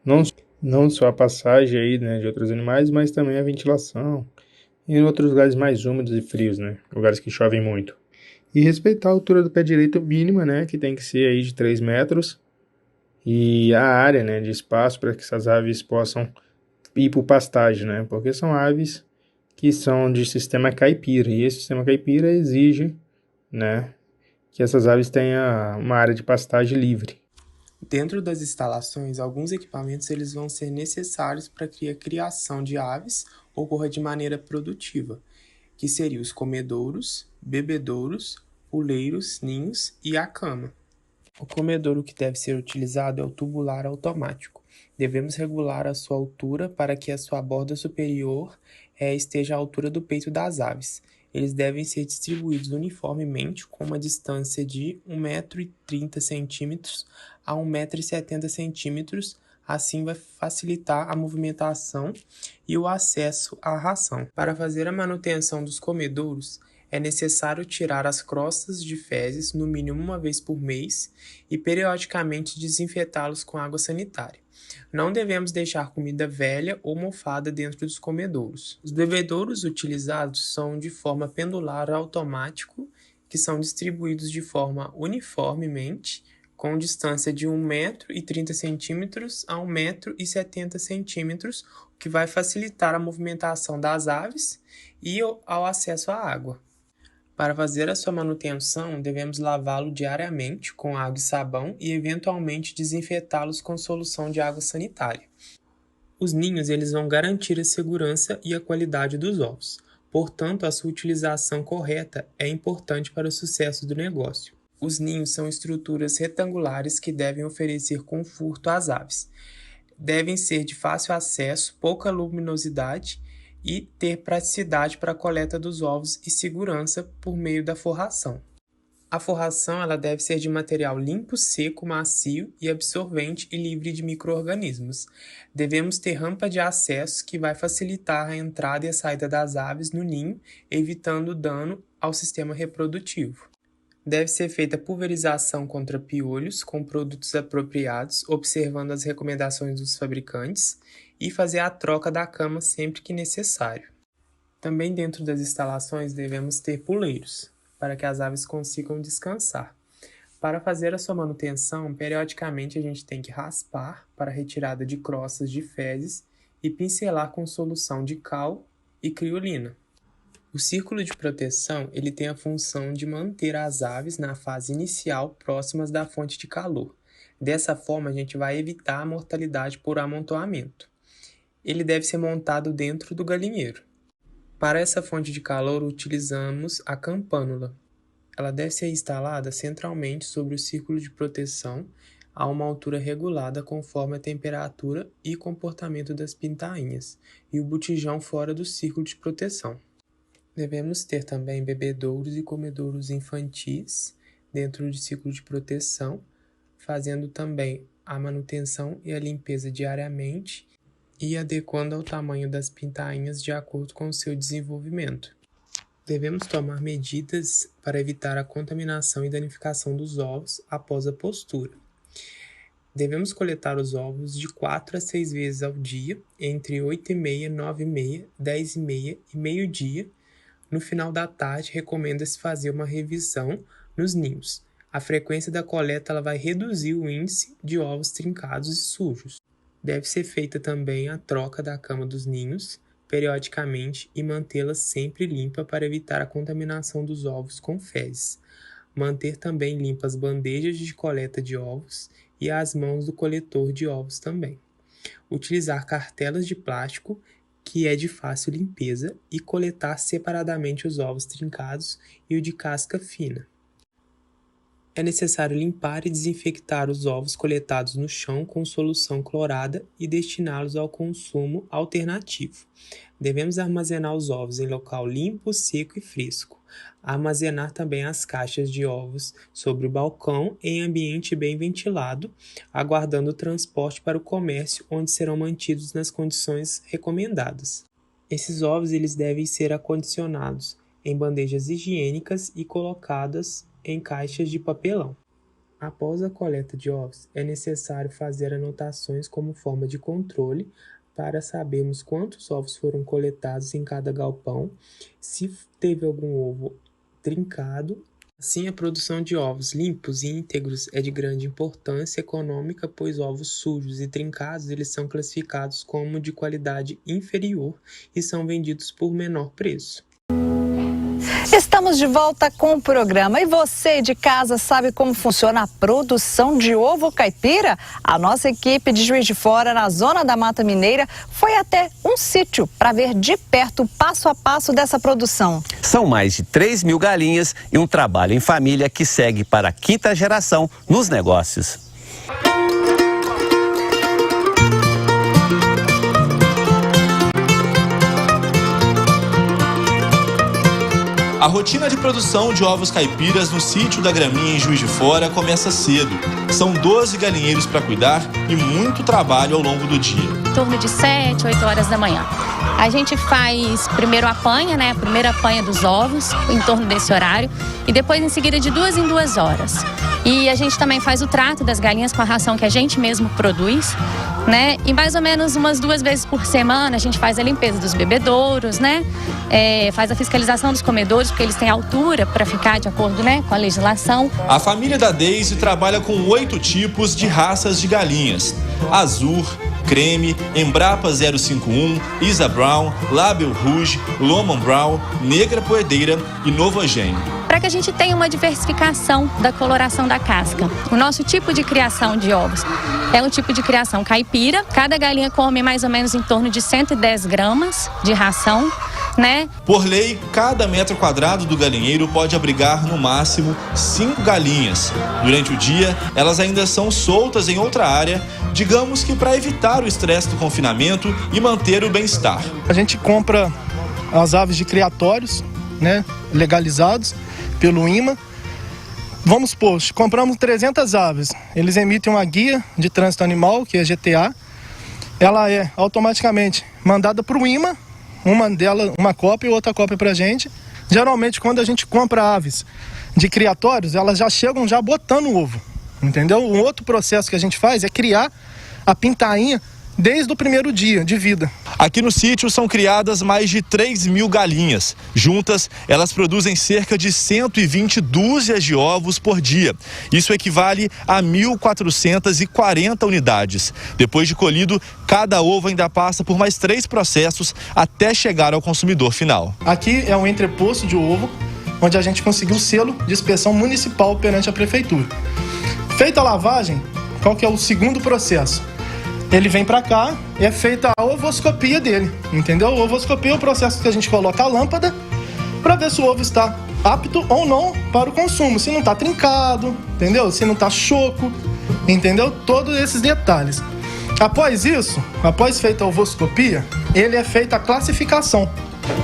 não só a passagem aí, né, de outros animais, mas também a ventilação e em outros lugares mais úmidos e frios, né, lugares que chovem muito. E respeitar a altura do pé direito mínima, né, que tem que ser aí de 3 metros, e a área, né, de espaço para que essas aves possam ir para o pastagem, né, porque são aves que são de sistema caipira, e esse sistema caipira exige, né, que essas aves tenham uma área de pastagem livre. Dentro das instalações, alguns equipamentos eles vão ser necessários para que a criação de aves ocorra de maneira produtiva, que seriam os comedouros, bebedouros, puleiros, ninhos e a cama. O comedouro que deve ser utilizado é o tubular automático. Devemos regular a sua altura para que a sua borda superior esteja à altura do peito das aves. Eles devem ser distribuídos uniformemente com uma distância de 1,30 m a 1,70 m. Assim vai facilitar a movimentação e o acesso à ração. Para fazer a manutenção dos comedouros, é necessário tirar as crostas de fezes no mínimo uma vez por mês e periodicamente desinfetá-los com água sanitária. Não devemos deixar comida velha ou mofada dentro dos comedouros. Os bebedouros utilizados são de forma pendular automático, que são distribuídos de forma uniformemente, com distância de 1,30 m a 1,70 m, o que vai facilitar a movimentação das aves e ao acesso à água. Para fazer a sua manutenção, devemos lavá-lo diariamente com água e sabão e eventualmente desinfetá-los com solução de água sanitária. Os ninhos eles vão garantir a segurança e a qualidade dos ovos. Portanto, a sua utilização correta é importante para o sucesso do negócio. Os ninhos são estruturas retangulares que devem oferecer conforto às aves. Devem ser de fácil acesso, pouca luminosidade e ter praticidade para a coleta dos ovos e segurança por meio da forração. A forração ela deve ser de material limpo, seco, macio e absorvente e livre de micro-organismos. Devemos ter rampa de acesso que vai facilitar a entrada e a saída das aves no ninho, evitando dano ao sistema reprodutivo. Deve ser feita pulverização contra piolhos com produtos apropriados, observando as recomendações dos fabricantes, e fazer a troca da cama sempre que necessário. Também dentro das instalações devemos ter puleiros, para que as aves consigam descansar. Para fazer a sua manutenção, periodicamente a gente tem que raspar para retirada de crostas de fezes e pincelar com solução de cal e criolina. O círculo de proteção ele tem a função de manter as aves na fase inicial próximas da fonte de calor. Dessa forma, a gente vai evitar a mortalidade por amontoamento. Ele deve ser montado dentro do galinheiro. Para essa fonte de calor, utilizamos a campânula. Ela deve ser instalada centralmente sobre o círculo de proteção a uma altura regulada conforme a temperatura e comportamento das pintainhas, e o botijão fora do círculo de proteção. Devemos ter também bebedouros e comedouros infantis dentro do ciclo de proteção, fazendo também a manutenção e a limpeza diariamente e adequando ao tamanho das pintainhas de acordo com o seu desenvolvimento. Devemos tomar medidas para evitar a contaminação e danificação dos ovos após a postura. Devemos coletar os ovos de 4 a 6 vezes ao dia, entre 8h30, 9h30, 10h30 e meio-dia. No final da tarde, recomenda-se fazer uma revisão nos ninhos. A frequência da coleta ela vai reduzir o índice de ovos trincados e sujos. Deve ser feita também a troca da cama dos ninhos, periodicamente, e mantê-la sempre limpa para evitar a contaminação dos ovos com fezes. Manter também limpas as bandejas de coleta de ovos e as mãos do coletor de ovos também. Utilizar cartelas de plástico, que é de fácil limpeza, e coletar separadamente os ovos trincados e o de casca fina. É necessário limpar e desinfectar os ovos coletados no chão com solução clorada e destiná-los ao consumo alternativo. Devemos armazenar os ovos em local limpo, seco e fresco. Armazenar também as caixas de ovos sobre o balcão em ambiente bem ventilado, aguardando o transporte para o comércio, onde serão mantidos nas condições recomendadas. Esses ovos eles devem ser acondicionados em bandejas higiênicas e colocadas em caixas de papelão. Após a coleta de ovos, é necessário fazer anotações como forma de controle para sabermos quantos ovos foram coletados em cada galpão, se teve algum ovo trincado. Assim, a produção de ovos limpos e íntegros é de grande importância econômica, pois ovos sujos e trincados eles são classificados como de qualidade inferior e são vendidos por menor preço. Estamos de volta com o programa. E você de casa sabe como funciona a produção de ovo caipira? A nossa equipe de Juiz de Fora, na zona da Mata Mineira, foi até um sítio para ver de perto o passo a passo dessa produção. São mais de 3.000 galinhas e um trabalho em família que segue para a 5ª geração nos negócios. A rotina de produção de ovos caipiras no sítio da Graminha em Juiz de Fora começa cedo. São 12 galinheiros para cuidar e muito trabalho ao longo do dia. Em torno de 7, 8 horas da manhã. A gente faz primeiro a apanha, né? A primeira apanha dos ovos, em torno desse horário. E depois, em seguida, de 2 em 2 horas. E a gente também faz o trato das galinhas com a ração que a gente mesmo produz, né? E mais ou menos umas 2 vezes por semana a gente faz a limpeza dos bebedouros, né? Faz a fiscalização dos comedouros, porque eles têm altura para ficar de acordo, né, com a legislação. A família da Deise trabalha com 8 tipos de raças de galinhas: Azur, Creme, Embrapa 051, Isa Brown, Label Rouge, Lomon Brown, Negra Poedeira e Novogênio. Para que a gente tenha uma diversificação da coloração da casca. O nosso tipo de criação de ovos é um tipo de criação caipira. Cada galinha come mais ou menos em torno de 110 gramas de ração, né? Por lei, cada metro quadrado do galinheiro pode abrigar no máximo 5 galinhas. Durante o dia, elas ainda são soltas em outra área, digamos que para evitar o estresse do confinamento e manter o bem-estar. A gente compra as aves de criatórios, né, legalizados pelo INMA. Vamos supor, compramos 300 aves. Eles emitem uma guia de trânsito animal, que é GTA. Ela é automaticamente mandada para o INMA, uma cópia e outra cópia para a gente. Geralmente, quando a gente compra aves de criatórios, elas já chegam já botando o ovo, entendeu? Um outro processo que a gente faz é criar a pintainha desde o primeiro dia de vida. Aqui no sítio são criadas mais de 3.000 galinhas. Juntas, elas produzem cerca de 120 dúzias de ovos por dia. Isso equivale a 1.440 unidades. Depois de colhido, cada ovo ainda passa por mais 3 processos até chegar ao consumidor final. Aqui é um entreposto de ovo, onde a gente conseguiu o selo de inspeção municipal perante a prefeitura. Feita a lavagem, qual que é o segundo processo? Ele vem para cá e é feita a ovoscopia dele, entendeu? A ovoscopia é o processo que a gente coloca a lâmpada para ver se o ovo está apto ou não para o consumo, se não está trincado, entendeu? Se não está choco, entendeu? Todos esses detalhes. Após isso, após feita a ovoscopia, ele é feita a classificação.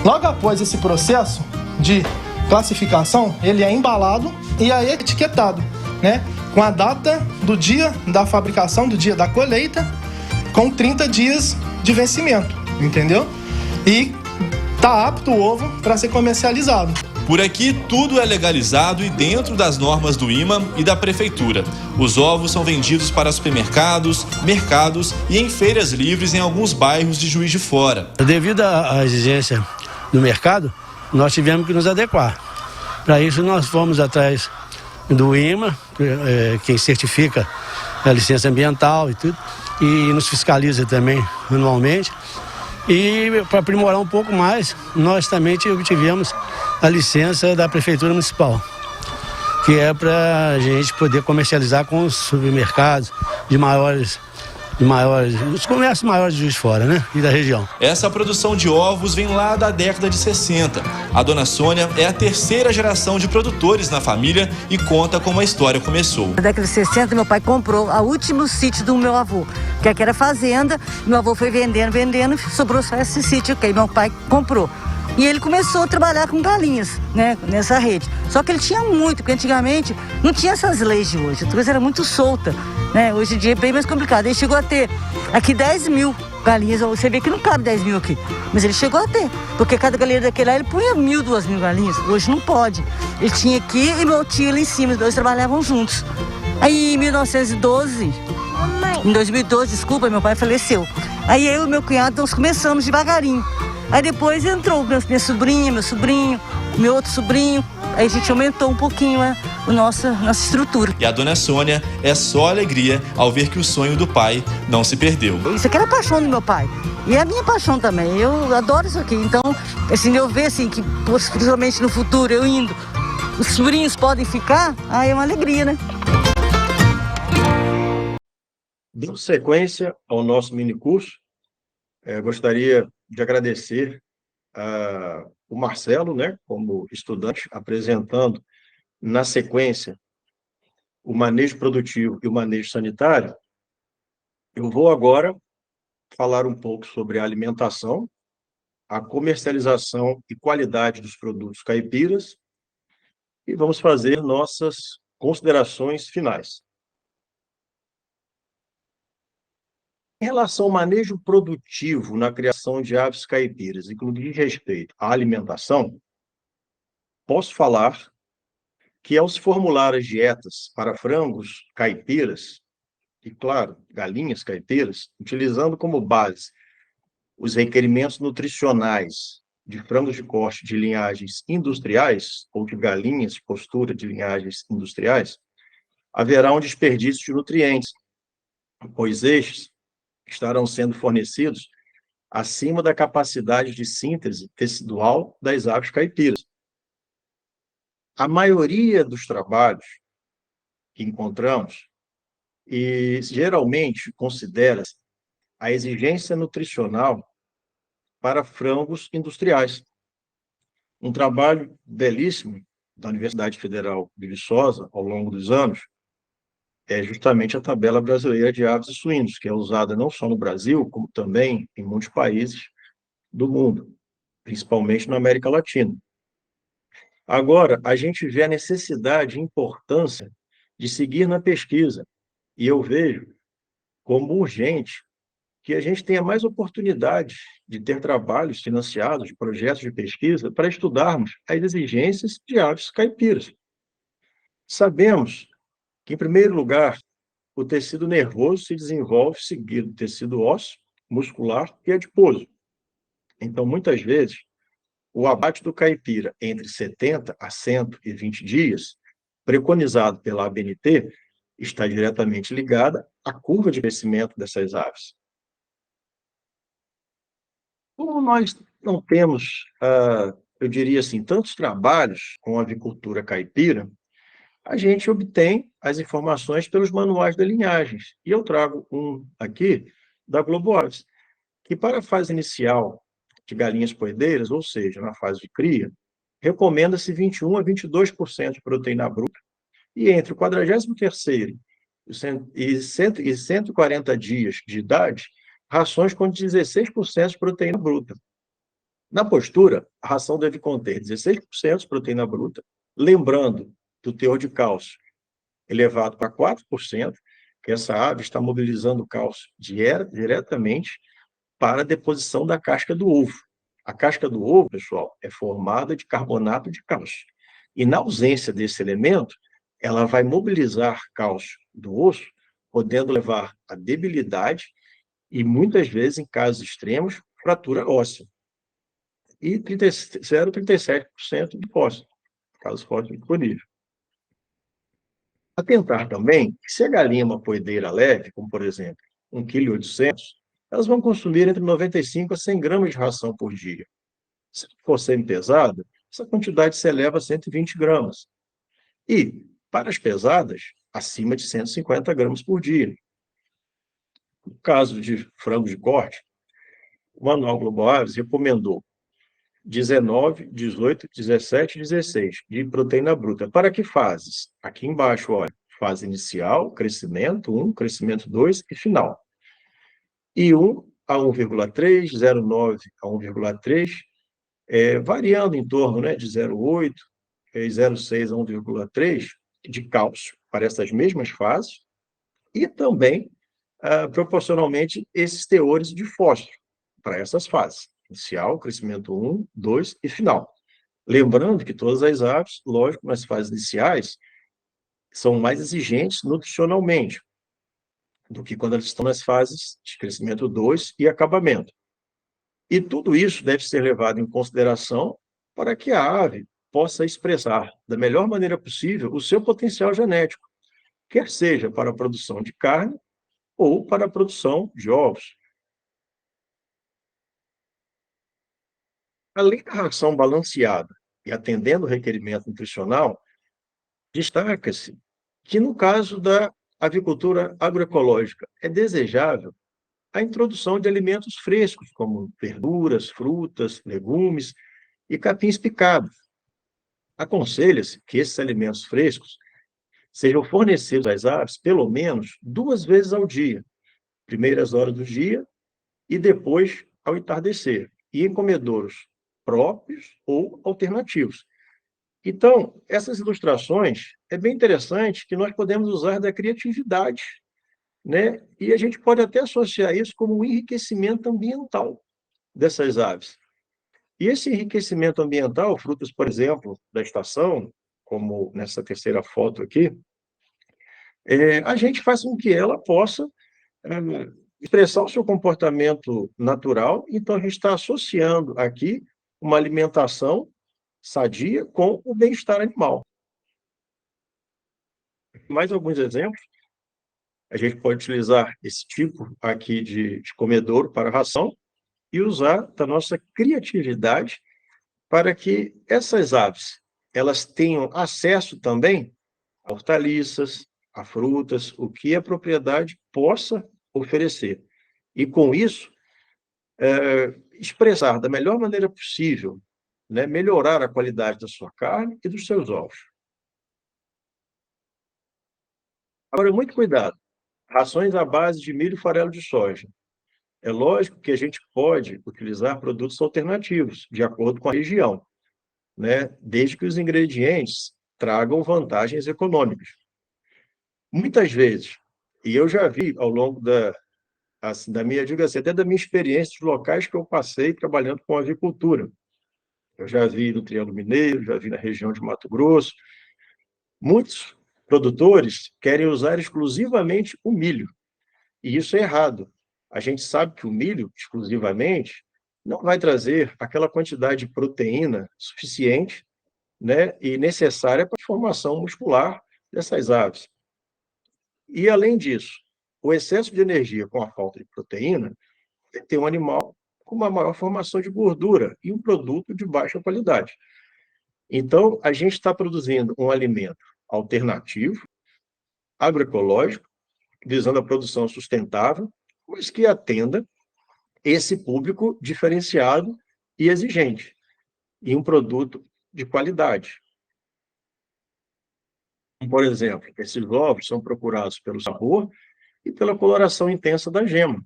Logo após esse processo de classificação, ele é embalado e aí é etiquetado, né? Com a data do dia da fabricação, do dia da colheita, com 30 dias de vencimento, entendeu? E tá apto o ovo para ser comercializado. Por aqui, tudo é legalizado e dentro das normas do IMA e da Prefeitura. Os ovos são vendidos para supermercados, mercados e em feiras livres em alguns bairros de Juiz de Fora. Devido à exigência do mercado, nós tivemos que nos adequar. Para isso, nós fomos atrás do IMA, quem certifica a licença ambiental e tudo, e nos fiscaliza também anualmente. E para aprimorar um pouco mais, nós também obtivemos a licença da Prefeitura Municipal, que é para a gente poder comercializar com os supermercados os comércios maiores de Juiz de Fora, né? E da região. Essa produção de ovos vem lá da década de 60. A dona Sônia é a terceira geração de produtores na família e conta como a história começou. Na década de 60, meu pai comprou o último sítio do meu avô, que aqui era fazenda. Meu avô foi vendendo, sobrou só esse sítio que aí meu pai comprou. E ele começou a trabalhar com galinhas, né, nessa rede. Só que ele tinha muito, porque antigamente não tinha essas leis de hoje. A coisa era muito solta, né? Hoje em dia é bem mais complicado. Ele chegou a ter aqui 10.000 galinhas. Você vê que não cabe 10.000 aqui, mas ele chegou a ter. Porque cada galinha daquele lá, ele punha 1.000, 2.000 galinhas. Hoje não pode. Ele tinha aqui e meu tio ali em cima, os dois trabalhavam juntos. Aí em 1912, em 2012, desculpa, meu pai faleceu. Aí eu e meu cunhado, nós começamos devagarinho. Aí depois entrou minha sobrinha, meu sobrinho, meu outro sobrinho. Aí a gente aumentou um pouquinho a nossa estrutura. E a dona Sônia é só alegria ao ver que o sonho do pai não se perdeu. Isso aqui era a paixão do meu pai. E é a minha paixão também. Eu adoro isso aqui. Então, assim, eu ver assim, que possivelmente no futuro eu indo, os sobrinhos podem ficar, aí é uma alegria, né? Dando sequência ao nosso minicurso, gostaria de agradecer o Marcelo, né, como estudante, apresentando na sequência o manejo produtivo e o manejo sanitário. Eu vou agora falar um pouco sobre a alimentação, a comercialização e qualidade dos produtos caipiras e vamos fazer nossas considerações finais. Em relação ao manejo produtivo na criação de aves caipiras e com diz respeito à alimentação, posso falar que ao se formular as dietas para frangos caipiras e, claro, galinhas caipiras, utilizando como base os requerimentos nutricionais de frangos de corte de linhagens industriais ou de galinhas de postura de linhagens industriais, haverá um desperdício de nutrientes, pois estes estarão sendo fornecidos acima da capacidade de síntese tecidual das aves caipiras. A maioria dos trabalhos que encontramos e geralmente considera-se a exigência nutricional para frangos industriais. Um trabalho belíssimo da Universidade Federal de Viçosa, ao longo dos anos, é justamente a tabela brasileira de aves e suínos, que é usada não só no Brasil, como também em muitos países do mundo, principalmente na América Latina. Agora, a gente vê a necessidade e importância de seguir na pesquisa, e eu vejo como urgente que a gente tenha mais oportunidade de ter trabalhos financiados, projetos de pesquisa, para estudarmos as exigências de aves caipiras. Sabemos que, em primeiro lugar, o tecido nervoso se desenvolve seguido do tecido ósseo, muscular e adiposo. Então, muitas vezes, o abate do caipira entre 70 a 120 dias, preconizado pela ABNT, está diretamente ligada à curva de crescimento dessas aves. Como nós não temos, eu diria assim, tantos trabalhos com a avicultura caipira, a gente obtém as informações pelos manuais de linhagens. E eu trago um aqui da Globo Aves, que para a fase inicial de galinhas poedeiras, ou seja, na fase de cria, recomenda-se 21 a 22% de proteína bruta, e entre o 43º e 140 dias de idade, rações com 16% de proteína bruta. Na postura, a ração deve conter 16% de proteína bruta, lembrando do teor de cálcio elevado para 4%, que essa ave está mobilizando o cálcio diretamente para a deposição da casca do ovo. A casca do ovo, pessoal, é formada de carbonato de cálcio. E na ausência desse elemento, ela vai mobilizar cálcio do osso, podendo levar à debilidade e, muitas vezes, em casos extremos, fratura óssea. E 0,37% de fósforo, caso fósforo disponível. Atentar também que se a galinha é uma poedeira leve, como, por exemplo, 1,8 kg, elas vão consumir entre 95 a 100 gramas de ração por dia. Se for semi-pesada, essa quantidade se eleva a 120 gramas. E, para as pesadas, acima de 150 gramas por dia. No caso de frango de corte, o Manual Globo Aves recomendou 19, 18, 17 e 16 de proteína bruta. Para que fases? Aqui embaixo, olha, fase inicial, crescimento 1, crescimento 2 e final. E 1 a 1,3, 0,9 a 1,3, variando em torno, né, de 0,8 e 0,6 a 1,3 de cálcio para essas mesmas fases, e também, proporcionalmente, esses teores de fósforo para essas fases. Inicial, crescimento 1, 2 e final. Lembrando que todas as aves, lógico, nas fases iniciais, são mais exigentes nutricionalmente do que quando elas estão nas fases de crescimento 2 e acabamento. E tudo isso deve ser levado em consideração para que a ave possa expressar da melhor maneira possível o seu potencial genético, quer seja para a produção de carne ou para a produção de ovos. Além da ração balanceada e atendendo o requerimento nutricional, destaca-se que, no caso da avicultura agroecológica, é desejável a introdução de alimentos frescos, como verduras, frutas, legumes e capins picados. Aconselha-se que esses alimentos frescos sejam fornecidos às aves pelo menos 2 vezes ao dia, primeiras horas do dia e depois ao entardecer, e em comedouros próprios ou alternativos. Então, essas ilustrações, é bem interessante que nós podemos usar da criatividade, né? E a gente pode até associar isso como um enriquecimento ambiental dessas aves. E esse enriquecimento ambiental, frutos, por exemplo, da estação, como nessa terceira foto aqui, a gente faz com que ela possa expressar o seu comportamento natural. Então, a gente está associando aqui uma alimentação sadia com o bem-estar animal. Mais alguns exemplos. A gente pode utilizar esse tipo aqui de comedouro para ração e usar da nossa criatividade para que essas aves elas tenham acesso também a hortaliças, a frutas, o que a propriedade possa oferecer. E, com isso, expressar da melhor maneira possível, né, melhorar a qualidade da sua carne e dos seus ovos. Agora, muito cuidado. Rações à base de milho e farelo de soja. É lógico que a gente pode utilizar produtos alternativos, de acordo com a região, né, desde que os ingredientes tragam vantagens econômicas. Muitas vezes, e eu já vi ao longo da minha, digo assim, até da minha experiência dos locais que eu passei trabalhando com avicultura. Eu já vi no Triângulo Mineiro, já vi na região de Mato Grosso, Muitos produtores querem usar exclusivamente o milho, e isso é errado. A gente sabe que o milho, exclusivamente, não vai trazer aquela quantidade de proteína suficiente, né, e necessária para a formação muscular dessas aves. E, além disso, o excesso de energia com a falta de proteína vai ter um animal com uma maior formação de gordura e um produto de baixa qualidade. Então, a gente está produzindo um alimento alternativo, agroecológico, visando a produção sustentável, mas que atenda esse público diferenciado e exigente, e um produto de qualidade. Por exemplo, esses ovos são procurados pelo sabor e pela coloração intensa da gema.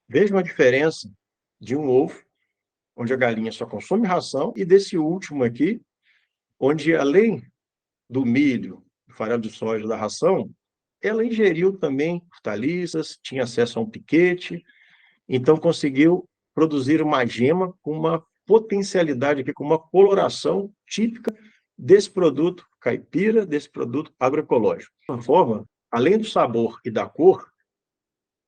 Vejam a diferença de um ovo, onde a galinha só consome ração, e desse último aqui, onde, além do milho, do farelo de soja, da ração, ela ingeriu também hortaliças, tinha acesso a um piquete, então conseguiu produzir uma gema com uma potencialidade aqui, com uma coloração típica desse produto caipira, desse produto agroecológico. De uma forma, além do sabor e da cor,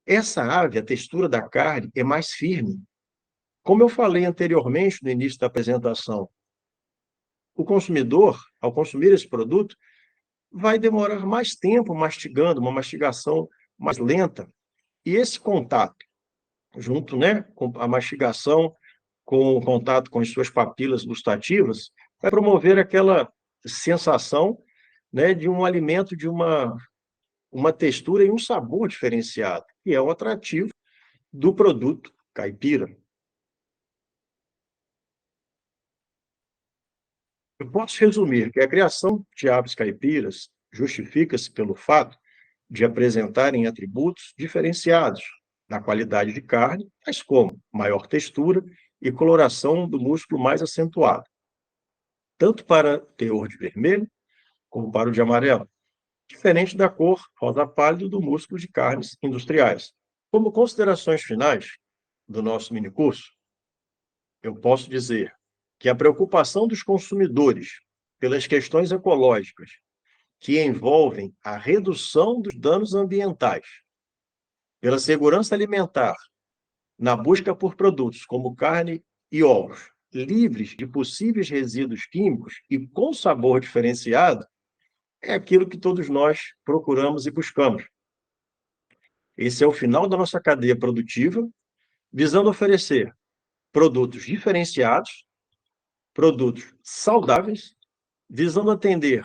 essa ave, a textura da carne é mais firme. Como eu falei anteriormente no início da apresentação, o consumidor, ao consumir esse produto, vai demorar mais tempo mastigando, uma mastigação mais lenta. E esse contato, junto, né, com a mastigação, com o contato com as suas papilas gustativas, vai promover aquela sensação, né, de um alimento de uma textura e um sabor diferenciado, que é o atrativo do produto caipira. Eu posso resumir que a criação de aves caipiras justifica-se pelo fato de apresentarem atributos diferenciados na qualidade de carne, tais como maior textura e coloração do músculo mais acentuado, tanto para teor de vermelho como para o de amarelo, diferente da cor rosa pálido do músculo de carnes industriais. Como considerações finais do nosso minicurso, eu posso dizer que a preocupação dos consumidores pelas questões ecológicas que envolvem a redução dos danos ambientais, pela segurança alimentar, na busca por produtos como carne e ovos, livres de possíveis resíduos químicos e com sabor diferenciado, é aquilo que todos nós procuramos e buscamos. Esse é o final da nossa cadeia produtiva, visando oferecer produtos diferenciados, produtos saudáveis, visando atender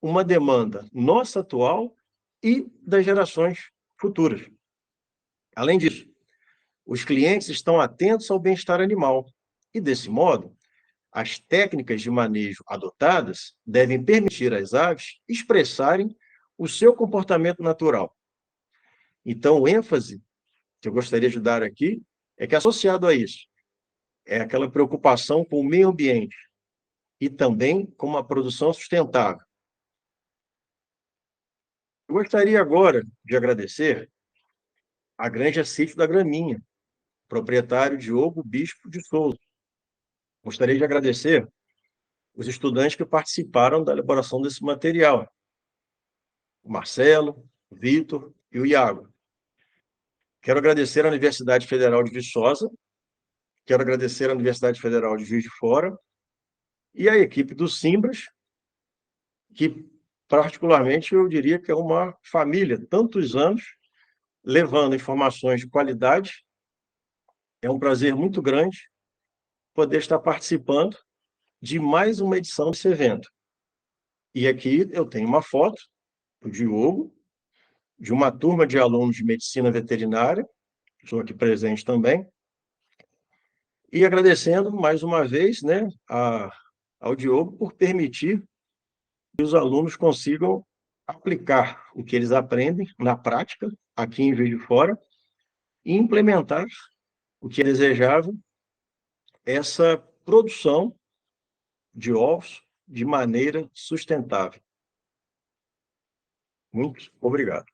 uma demanda nossa atual e das gerações futuras. Além disso, os clientes estão atentos ao bem-estar animal e, desse modo, as técnicas de manejo adotadas devem permitir às aves expressarem o seu comportamento natural. Então, o ênfase que eu gostaria de dar aqui é que, associado a isso, é aquela preocupação com o meio ambiente e também com uma produção sustentável. Eu gostaria agora de agradecer a Granja Sítio da Graminha, proprietário Diogo Bispo de Souza. Gostaria de agradecer os estudantes que participaram da elaboração desse material, o Marcelo, o Vitor e o Iago. Quero agradecer à Universidade Federal de Viçosa, quero agradecer à Universidade Federal de Juiz de Fora e à equipe do Simbras, que particularmente eu diria que é uma família, tantos anos, levando informações de qualidade. É um prazer muito grande poder estar participando de mais uma edição desse evento. E aqui eu tenho uma foto do Diogo, de uma turma de alunos de medicina veterinária, estou aqui presente também, e agradecendo mais uma vez, né, ao Diogo por permitir que os alunos consigam aplicar o que eles aprendem na prática, aqui em Juiz de Fora, e implementar o que é desejável, essa produção de ovos de maneira sustentável. Muito obrigado.